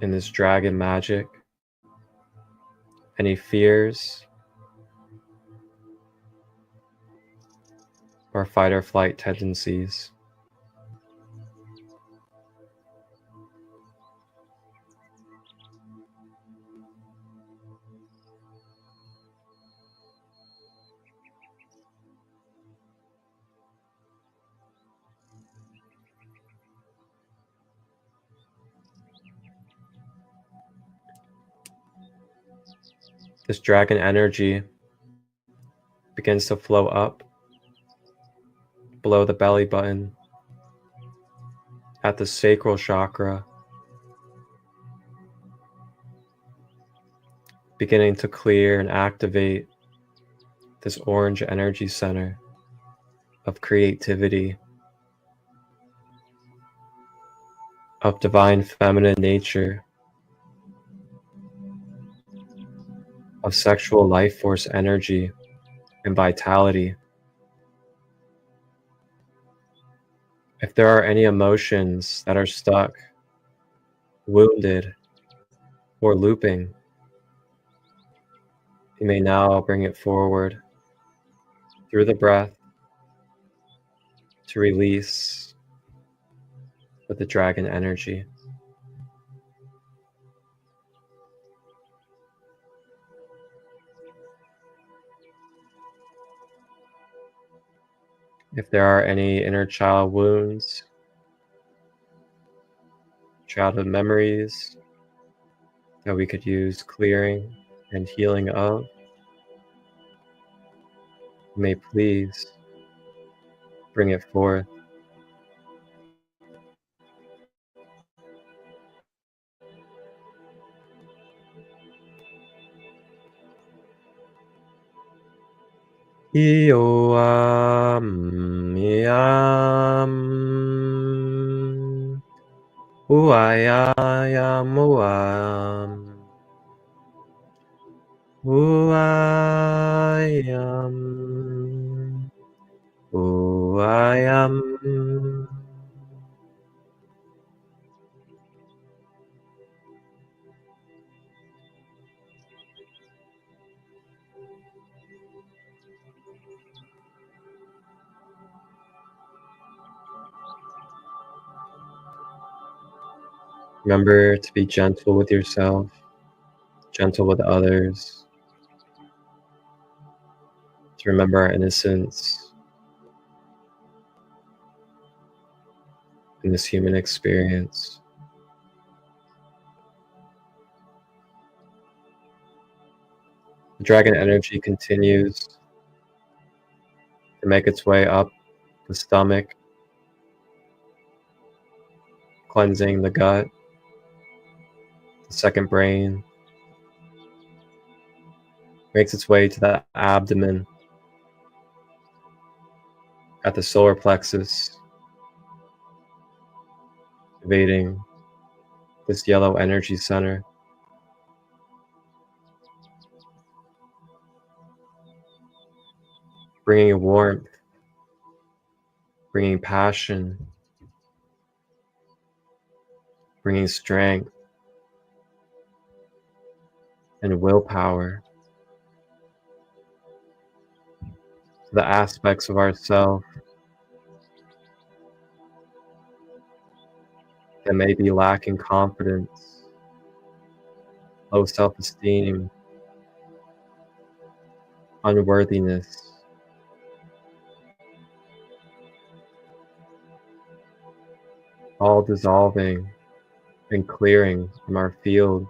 in this dragon magic any fears or fight or flight tendencies. This dragon energy begins to flow up below the belly button at the sacral chakra, beginning to clear and activate this orange energy center of creativity, of divine feminine nature, of sexual life force energy and vitality. If there are any emotions that are stuck, wounded, or looping, you may now bring it forward through the breath to release with the dragon energy. If there are any inner child wounds, childhood memories that we could use clearing and healing of, You may please bring it forth. Ioam, iam, uayam, uam, uayam, uayam. Remember to be gentle with yourself, gentle with others, to remember our innocence in this human experience. The dragon energy continues to make its way up the stomach, cleansing the gut, the second brain, makes its way to the abdomen at the solar plexus, invading this yellow energy center. Bringing warmth, bringing passion, bringing strength and willpower to the aspects of ourself that may be lacking confidence, low self-esteem, unworthiness. All dissolving and clearing from our field,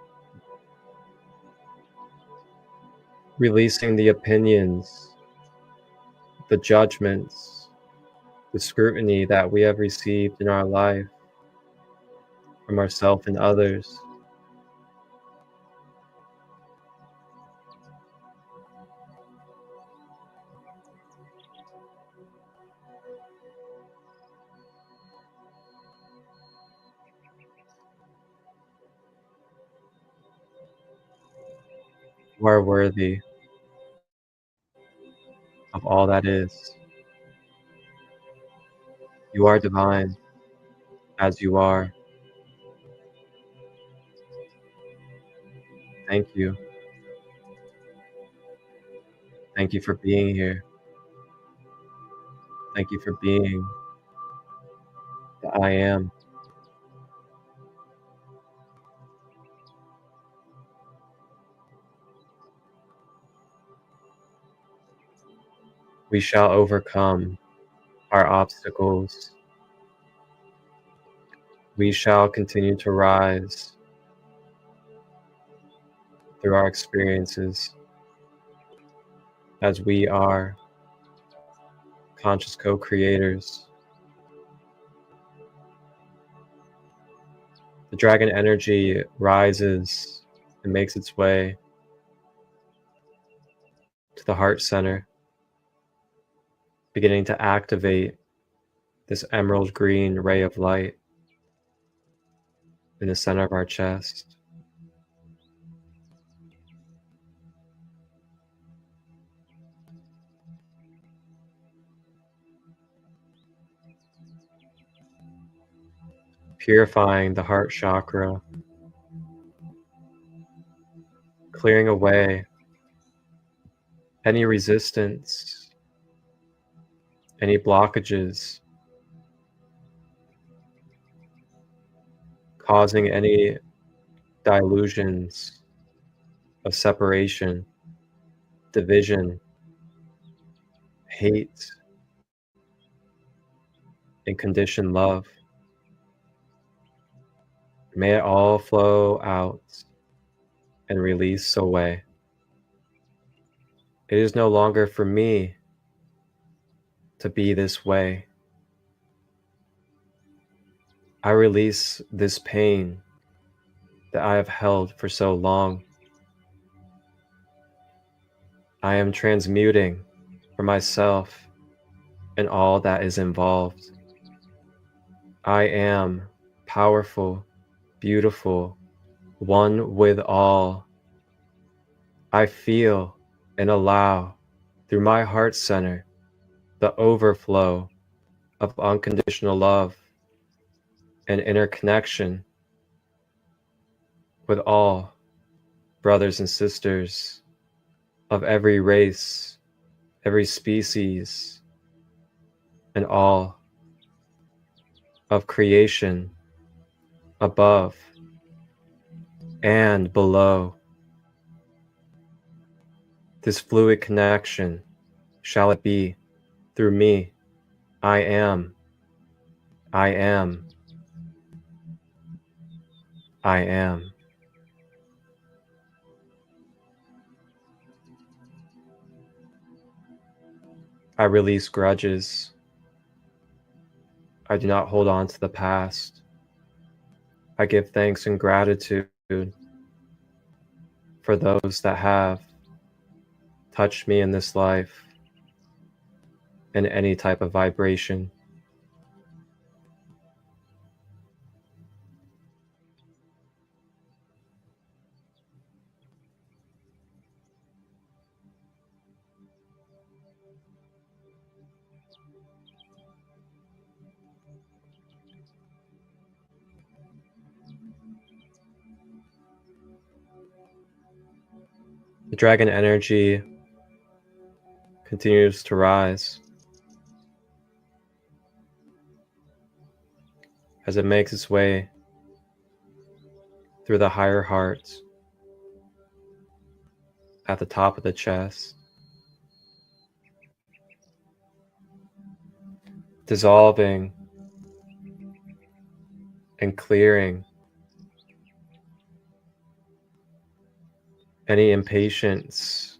releasing the opinions, the judgments, the scrutiny that we have received in our life from ourselves and others. You are worthy of all that is. You are divine as you are. Thank you. Thank you for being here. Thank you for being the I am. We shall overcome our obstacles. We shall continue to rise through our experiences as we are conscious co-creators. The dragon energy rises and makes its way to the heart center, beginning to activate this emerald green ray of light in the center of our chest. Purifying the heart chakra, clearing away any resistance, any blockages, causing any delusions of separation, division, hate, and conditioned love. May it all flow out and release away. It is no longer for me to be this way. I release this pain that I have held for so long. I am transmuting for myself and all that is involved. I am powerful, beautiful, one with all. I feel and allow through my heart center the overflow of unconditional love and interconnection with all brothers and sisters of every race, every species, and all of creation above and below. This fluid connection shall it be through me. I am. I am. I am. I release grudges. I do not hold on to the past. I give thanks and gratitude for those that have touched me in this life in any type of vibration. The dragon energy continues to rise as it makes its way through the higher heart at the top of the chest, dissolving and clearing any impatience,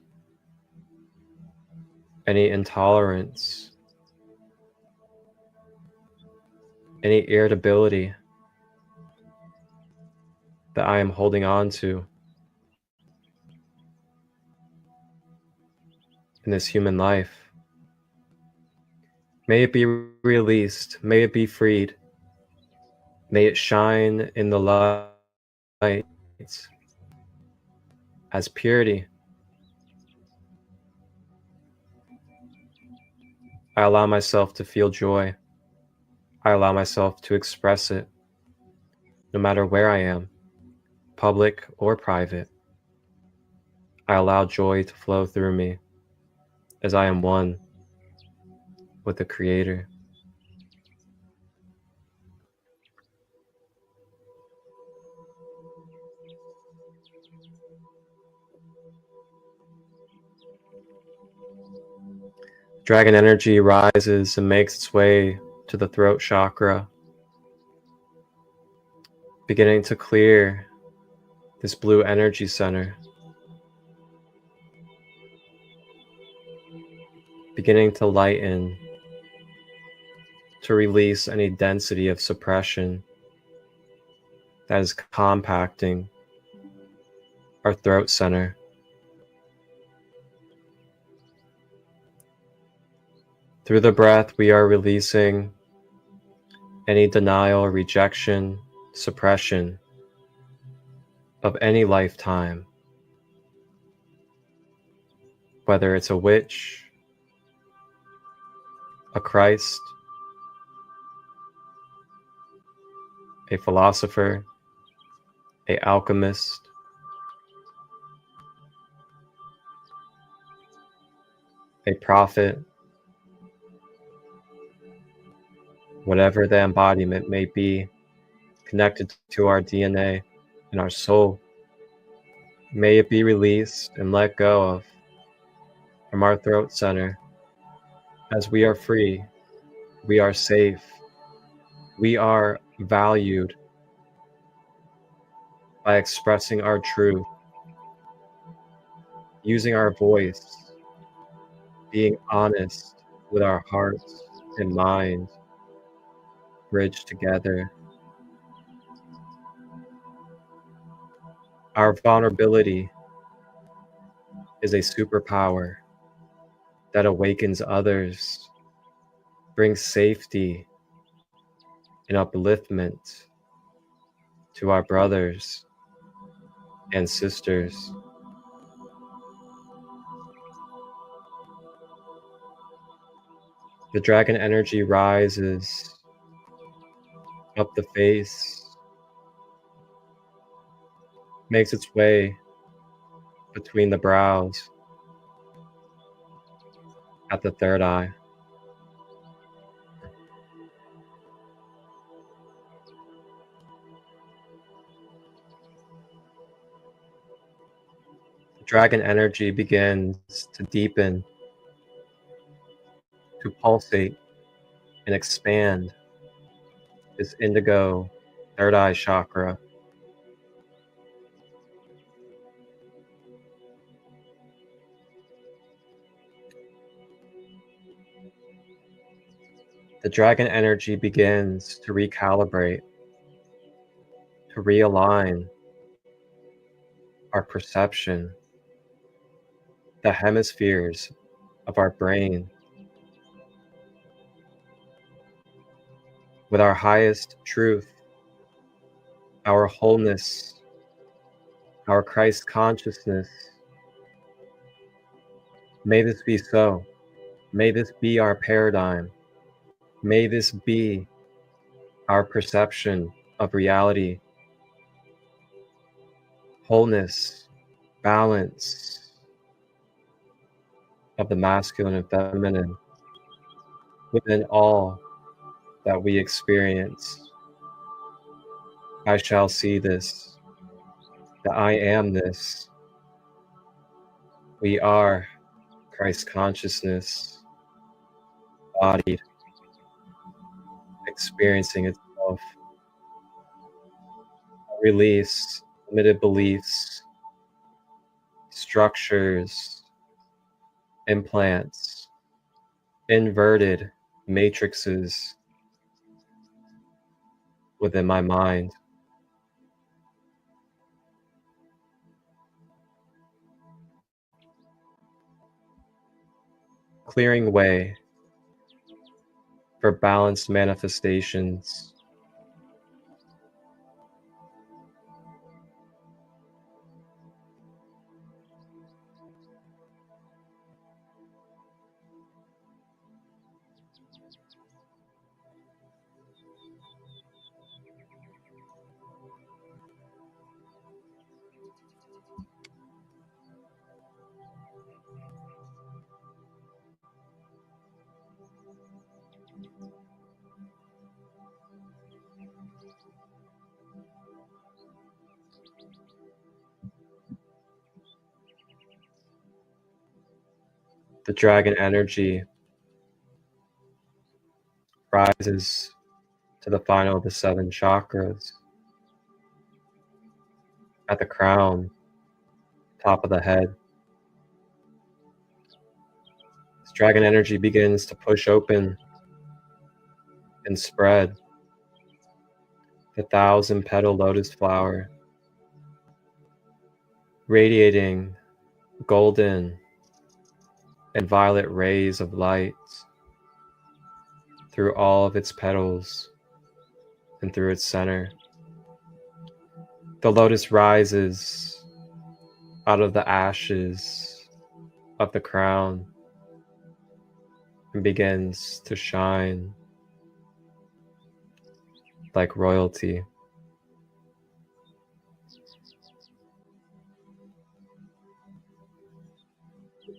any intolerance, any irritability that I am holding on to in this human life. May it be released, may it be freed, may it shine in the light as purity. I allow myself to feel joy. I allow myself to express it, no matter where I am, public or private. I allow joy to flow through me as I am one with the Creator. Dragon energy rises and makes its way to the throat chakra, beginning to clear this blue energy center, beginning to lighten, to release any density of suppression that is compacting our throat center. Through the breath, we are releasing any denial, rejection, suppression of any lifetime, whether it's a witch, a Christ, a philosopher, a alchemist, a prophet, whatever the embodiment may be connected to our DNA and our soul. May it be released and let go of from our throat center. As we are free, we are safe, we are valued by expressing our truth, using our voice, being honest, with our hearts and mind bridged together. Our vulnerability is a superpower that awakens others, brings safety and upliftment to our brothers and sisters. The dragon energy rises up the face, makes its way between the brows at the third eye. The dragon energy begins to deepen, to pulsate and expand this indigo third eye chakra. The dragon energy begins to recalibrate, to realign our perception, the hemispheres of our brain with our highest truth, our wholeness, our Christ consciousness. May this be so. May this be our paradigm. May this be our perception of reality. Wholeness, balance of the masculine and feminine within all that we experience. I shall see this, that I am this. We are Christ consciousness, embodied, experiencing itself. Release limited beliefs, structures, implants, inverted matrices within my mind. Clearing way for balanced manifestations. The dragon energy rises to the final of the 7 chakras at the crown, top of the head. This dragon energy begins to push open and spread the 1,000-petal lotus flower, radiating golden and violet rays of light through all of its petals and through its center. The lotus rises out of the ashes of the crown and begins to shine like royalty.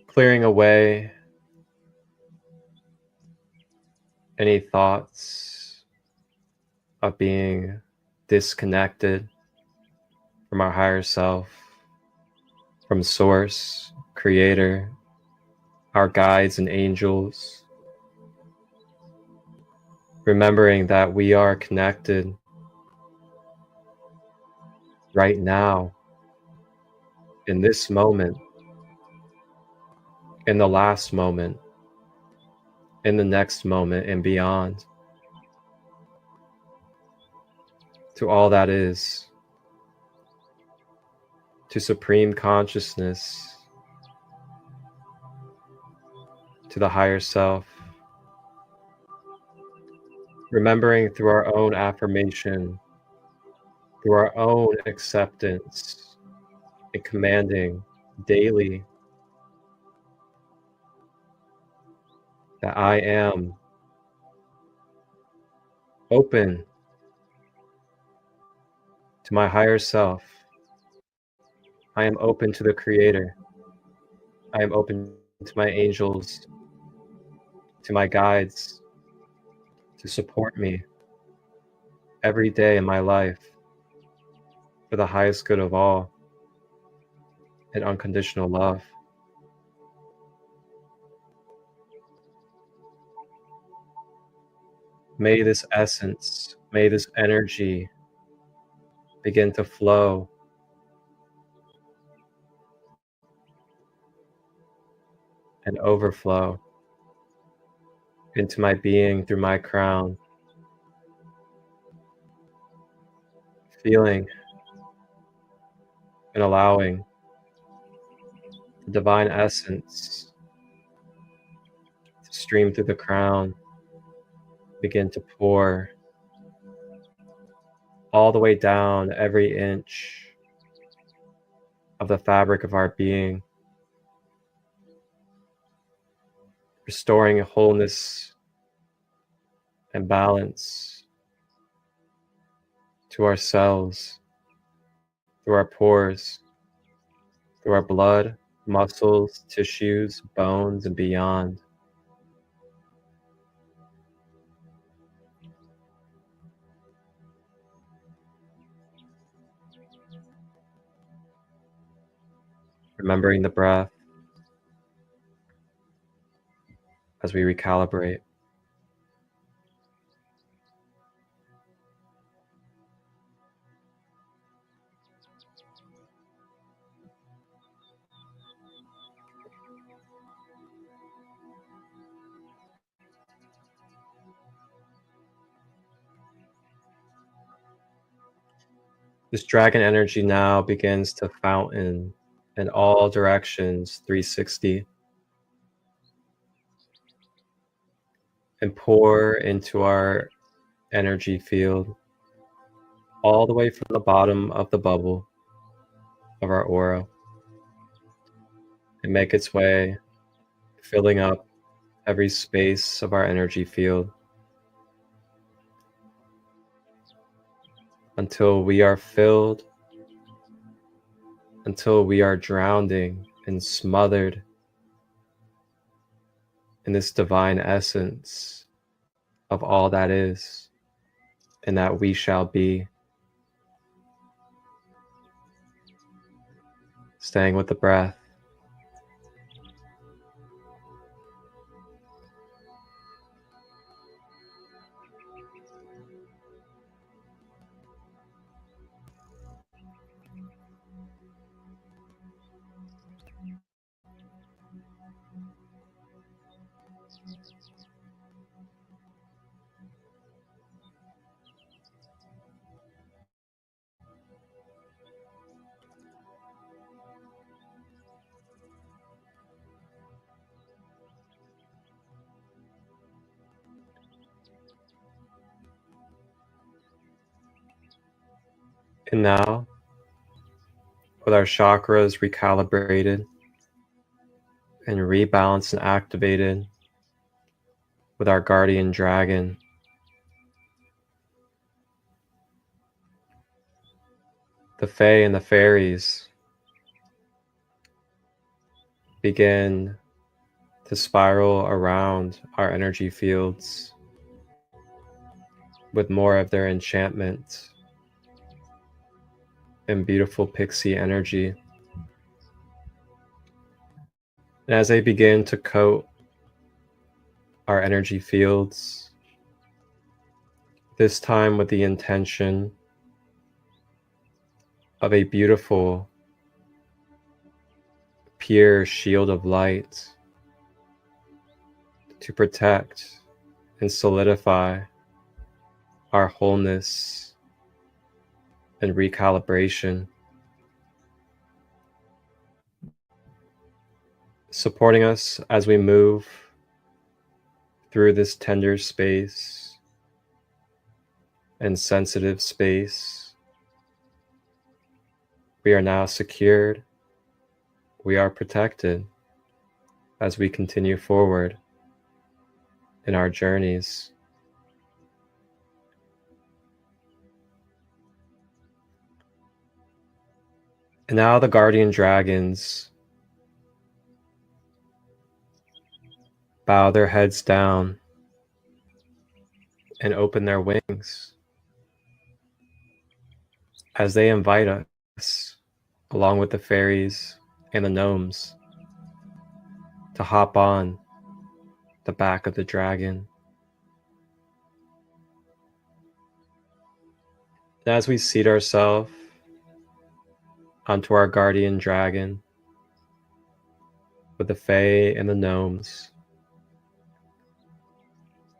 Clearing away any thoughts of being disconnected from our higher self, from Source, Creator, our guides and angels. Remembering that we are connected right now, in this moment, in the last moment, in the next moment and beyond, to all that is, to supreme consciousness, to the higher self, remembering through our own affirmation, through our own acceptance, and commanding daily that I am open to my higher self. I am open to the Creator. I am open to my angels, to my guides, to support me every day in my life for the highest good of all and unconditional love. May this essence, may this energy begin to flow and overflow into my being through my crown, feeling and allowing the divine essence to stream through the crown, begin to pour all the way down every inch of the fabric of our being, restoring wholeness and balance to our cells, through our pores, through our blood, muscles, tissues, bones, and beyond. Remembering the breath as we recalibrate. This dragon energy now begins to fountain in all directions, 360, and pour into our energy field all the way from the bottom of the bubble of our aura and make its way, filling up every space of our energy field until we are filled, until we are drowning and smothered in this divine essence of all that is and that we shall be. Staying with the breath. And now, with our chakras recalibrated and rebalanced and activated with our guardian dragon, the Fae and the fairies begin to spiral around our energy fields with more of their enchantment and beautiful pixie energy. And as they begin to coat our energy fields, this time with the intention of a beautiful, pure shield of light to protect and solidify our wholeness and recalibration, supporting us as we move through this tender space and sensitive space. We are now secured. We are protected as we continue forward in our journeys. And now the guardian dragons bow their heads down and open their wings as they invite us, along with the fairies and the gnomes, to hop on the back of the dragon. And as we seat ourselves onto our guardian dragon with the fae and the gnomes,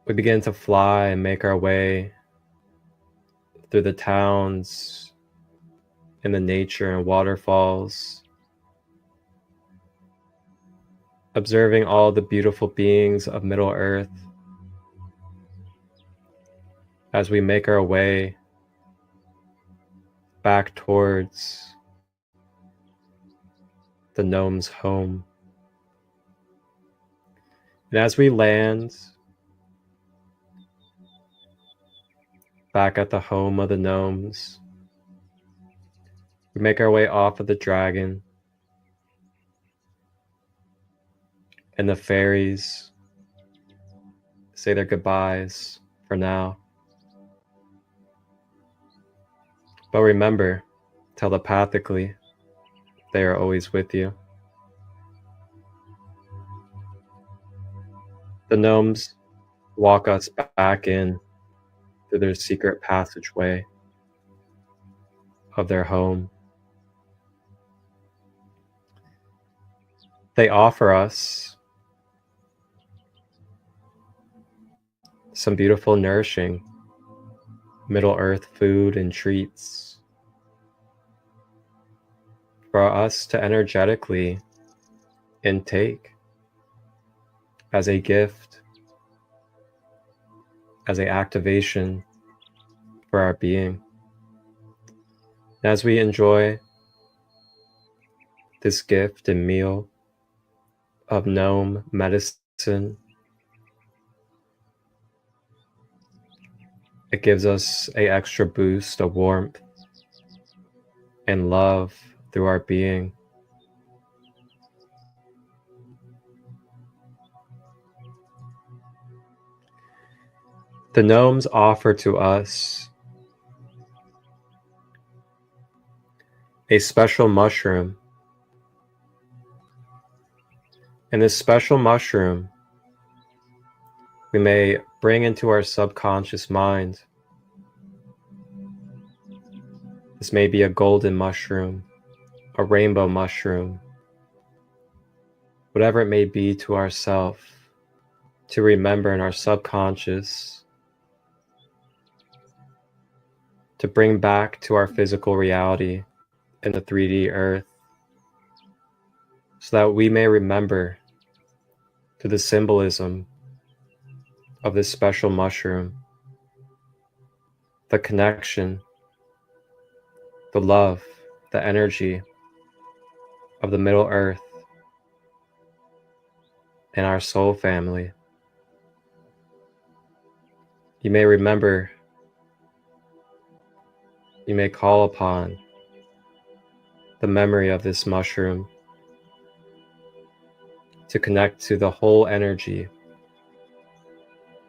we begin to fly and make our way through the towns and the nature and waterfalls, observing all the beautiful beings of Middle Earth as we make our way back towards the gnome's home. And as we land back at the home of the gnomes, we make our way off of the dragon, and the fairies say their goodbyes for now. But remember, telepathically, they are always with you. The gnomes walk us back in through their secret passageway of their home. They offer us some beautiful, nourishing Middle Earth food and treats for us to energetically intake as a gift, as an activation for our being. As we enjoy this gift and meal of gnome medicine, it gives us an extra boost of warmth and love through our being. The gnomes offer to us a special mushroom. And this special mushroom we may bring into our subconscious mind. This may be a golden mushroom, a rainbow mushroom, whatever it may be to ourself, to remember in our subconscious, to bring back to our physical reality in the 3D earth, so that we may remember through the symbolism of this special mushroom, the connection, the love, the energy of the Middle Earth and our soul family. You may remember, you may call upon the memory of this mushroom to connect to the whole energy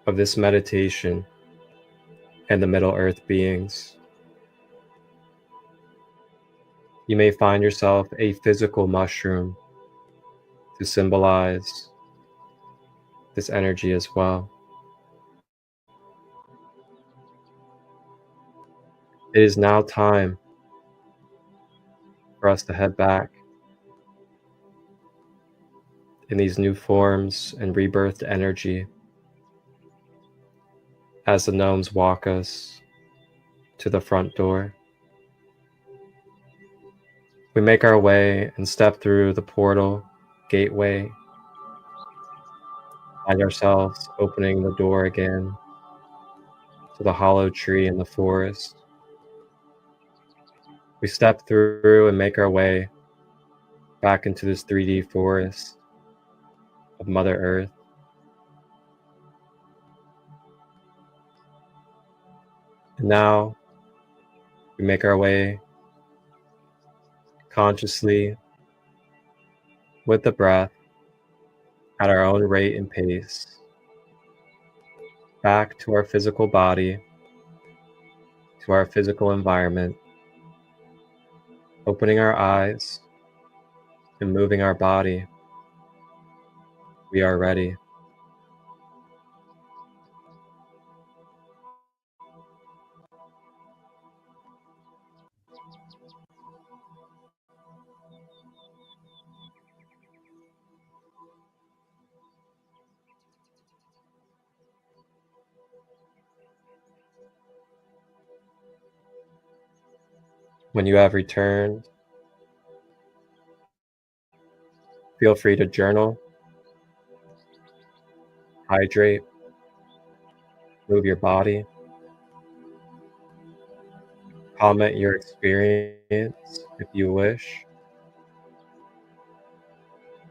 of this meditation and the Middle Earth beings. You may find yourself a physical mushroom to symbolize this energy as well. It is now time for us to head back in these new forms and rebirthed energy as the gnomes walk us to the front door. We make our way and step through the portal gateway, find ourselves opening the door again to the hollow tree in the forest. We step through and make our way back into this 3D forest of Mother Earth. And now we make our way consciously with the breath at our own rate and pace back to our physical body, to our physical environment, opening our eyes and moving our body. We are ready. When you have returned, feel free to journal, hydrate, move your body, comment your experience if you wish.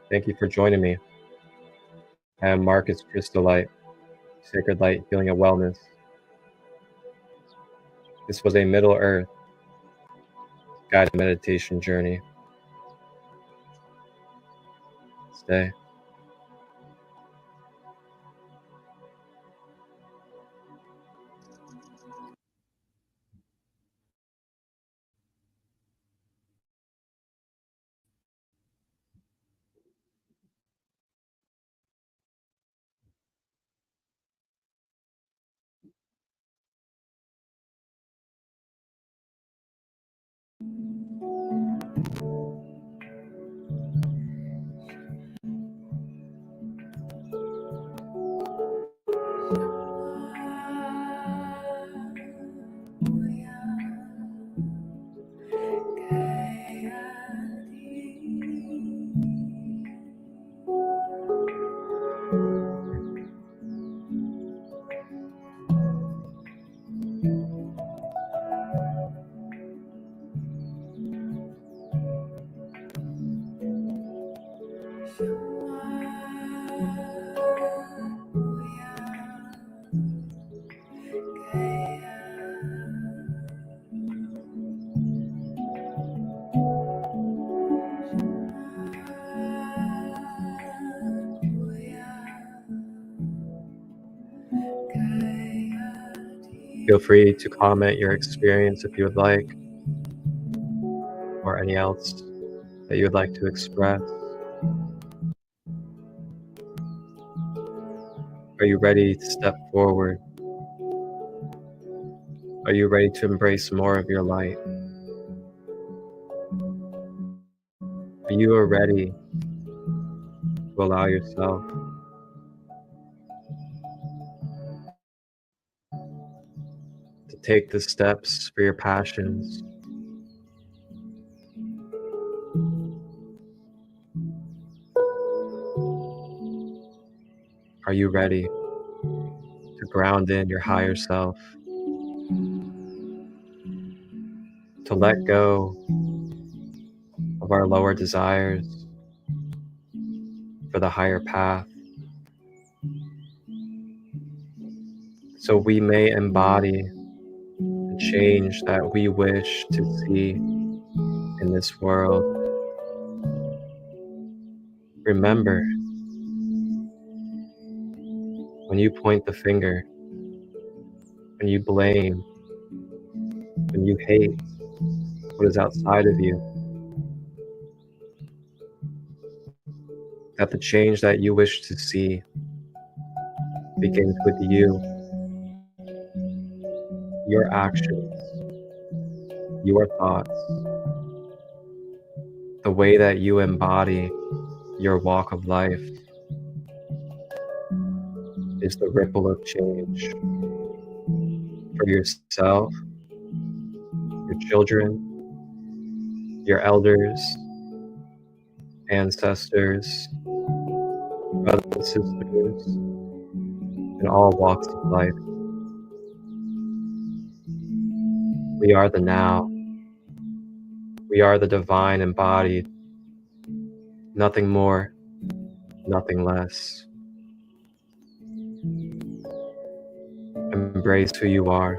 Thank you for joining me. I am Marcus Christolight, Sacred Light Healing and Wellness. This was a Middle Earth guided meditation journey. Stay. Feel free to comment your experience if you would like, or any else that you would like to express. Are you ready to step forward? Are you ready to embrace more of your light? Are you ready to allow yourself to take the steps for your passions? Are you ready to ground in your higher self? To let go of our lower desires for the higher path, so we may embody the change that we wish to see in this world. Remember, when you point the finger, when you blame, when you hate what is outside of you, that the change that you wish to see begins with you, your actions, your thoughts, the way that you embody your walk of life is the ripple of change for yourself, your children, your elders, ancestors, brothers and sisters, in all walks of life. We are the now. We are the divine embodied. Nothing more, nothing less. Embrace who you are.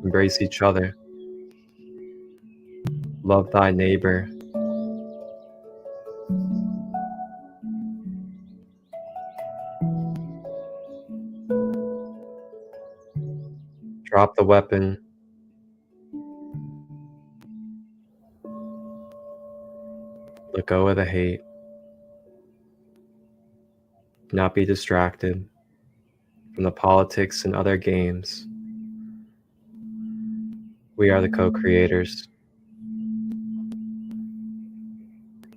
Embrace each other. Love thy neighbor. Drop the weapon. Let go of the hate. Do not be distracted from the politics and other games. We are the co-creators.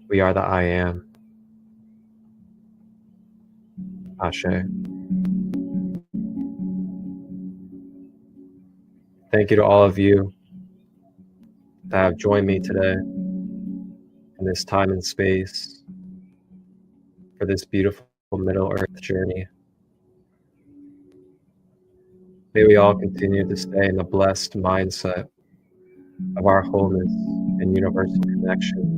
We are the I am. Ashe. Thank you to all of you that have joined me today in this time and space for this beautiful Middle Earth journey. May we all continue to stay in the blessed mindset of our wholeness and universal connection.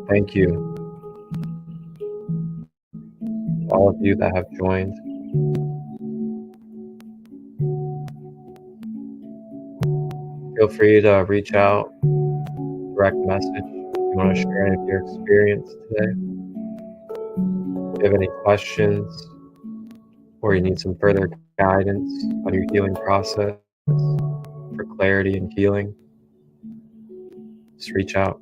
Thank you, all of you that have joined. Feel free to reach out, direct message if you want to share any of your experience today. If you have any questions or you need some further guidance on your healing process for clarity and healing, just reach out.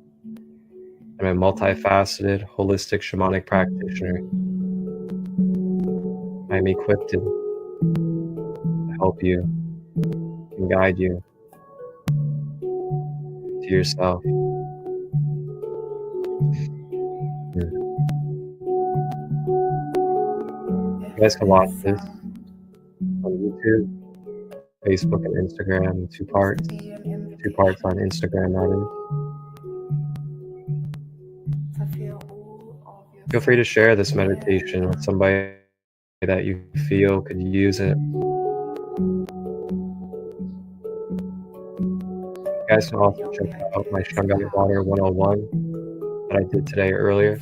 I'm a multifaceted, holistic shamanic practitioner. I am equipped to help you and guide you to yourself. You guys can watch this on YouTube, Facebook, and Instagram in two parts. 2 parts on Instagram, that is. Feel free to share this meditation with somebody that you feel could use it. You guys can also check out my Shungite Water 101 that I did today earlier,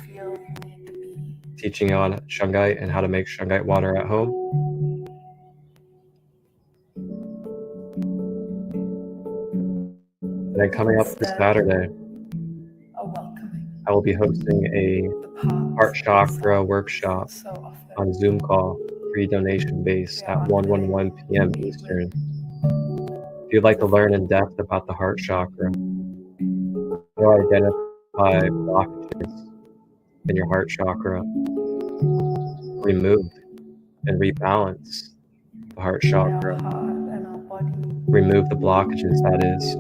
teaching on Shungite and how to make Shungite water at home. And then coming up this Saturday, I will be hosting a heart chakra workshop on Zoom call, free donation base at 1:11 p.m. Eastern. If you'd like to learn in depth about the heart chakra, how to identify blockages in your heart chakra, remove and rebalance the heart chakra, remove the blockages, that is.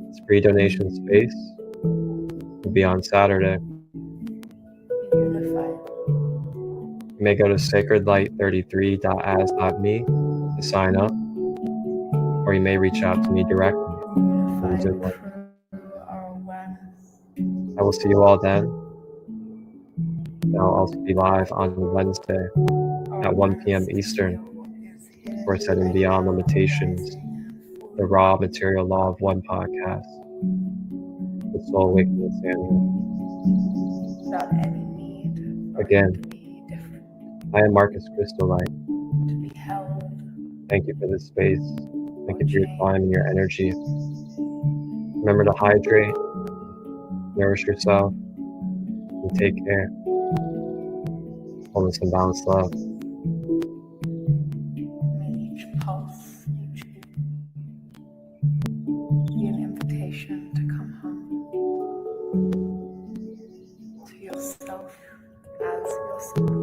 It's free donation space. Will be on Saturday. You may go to sacredlight33.as.me to sign up, or you may reach out to me directly on the Zoom link. I will see you all then. And I'll also be live on Wednesday at 1 p.m. Eastern for Setting Beyond Limitations, the Raw Material Law of One podcast with Soul Awakening Samuel. Again, I am Marcus Christolight. Thank you for this space. Thank you for your time and your energy. Remember to hydrate, nourish yourself, and take care. Wholeness and balanced love. May each pulse, each beat possible.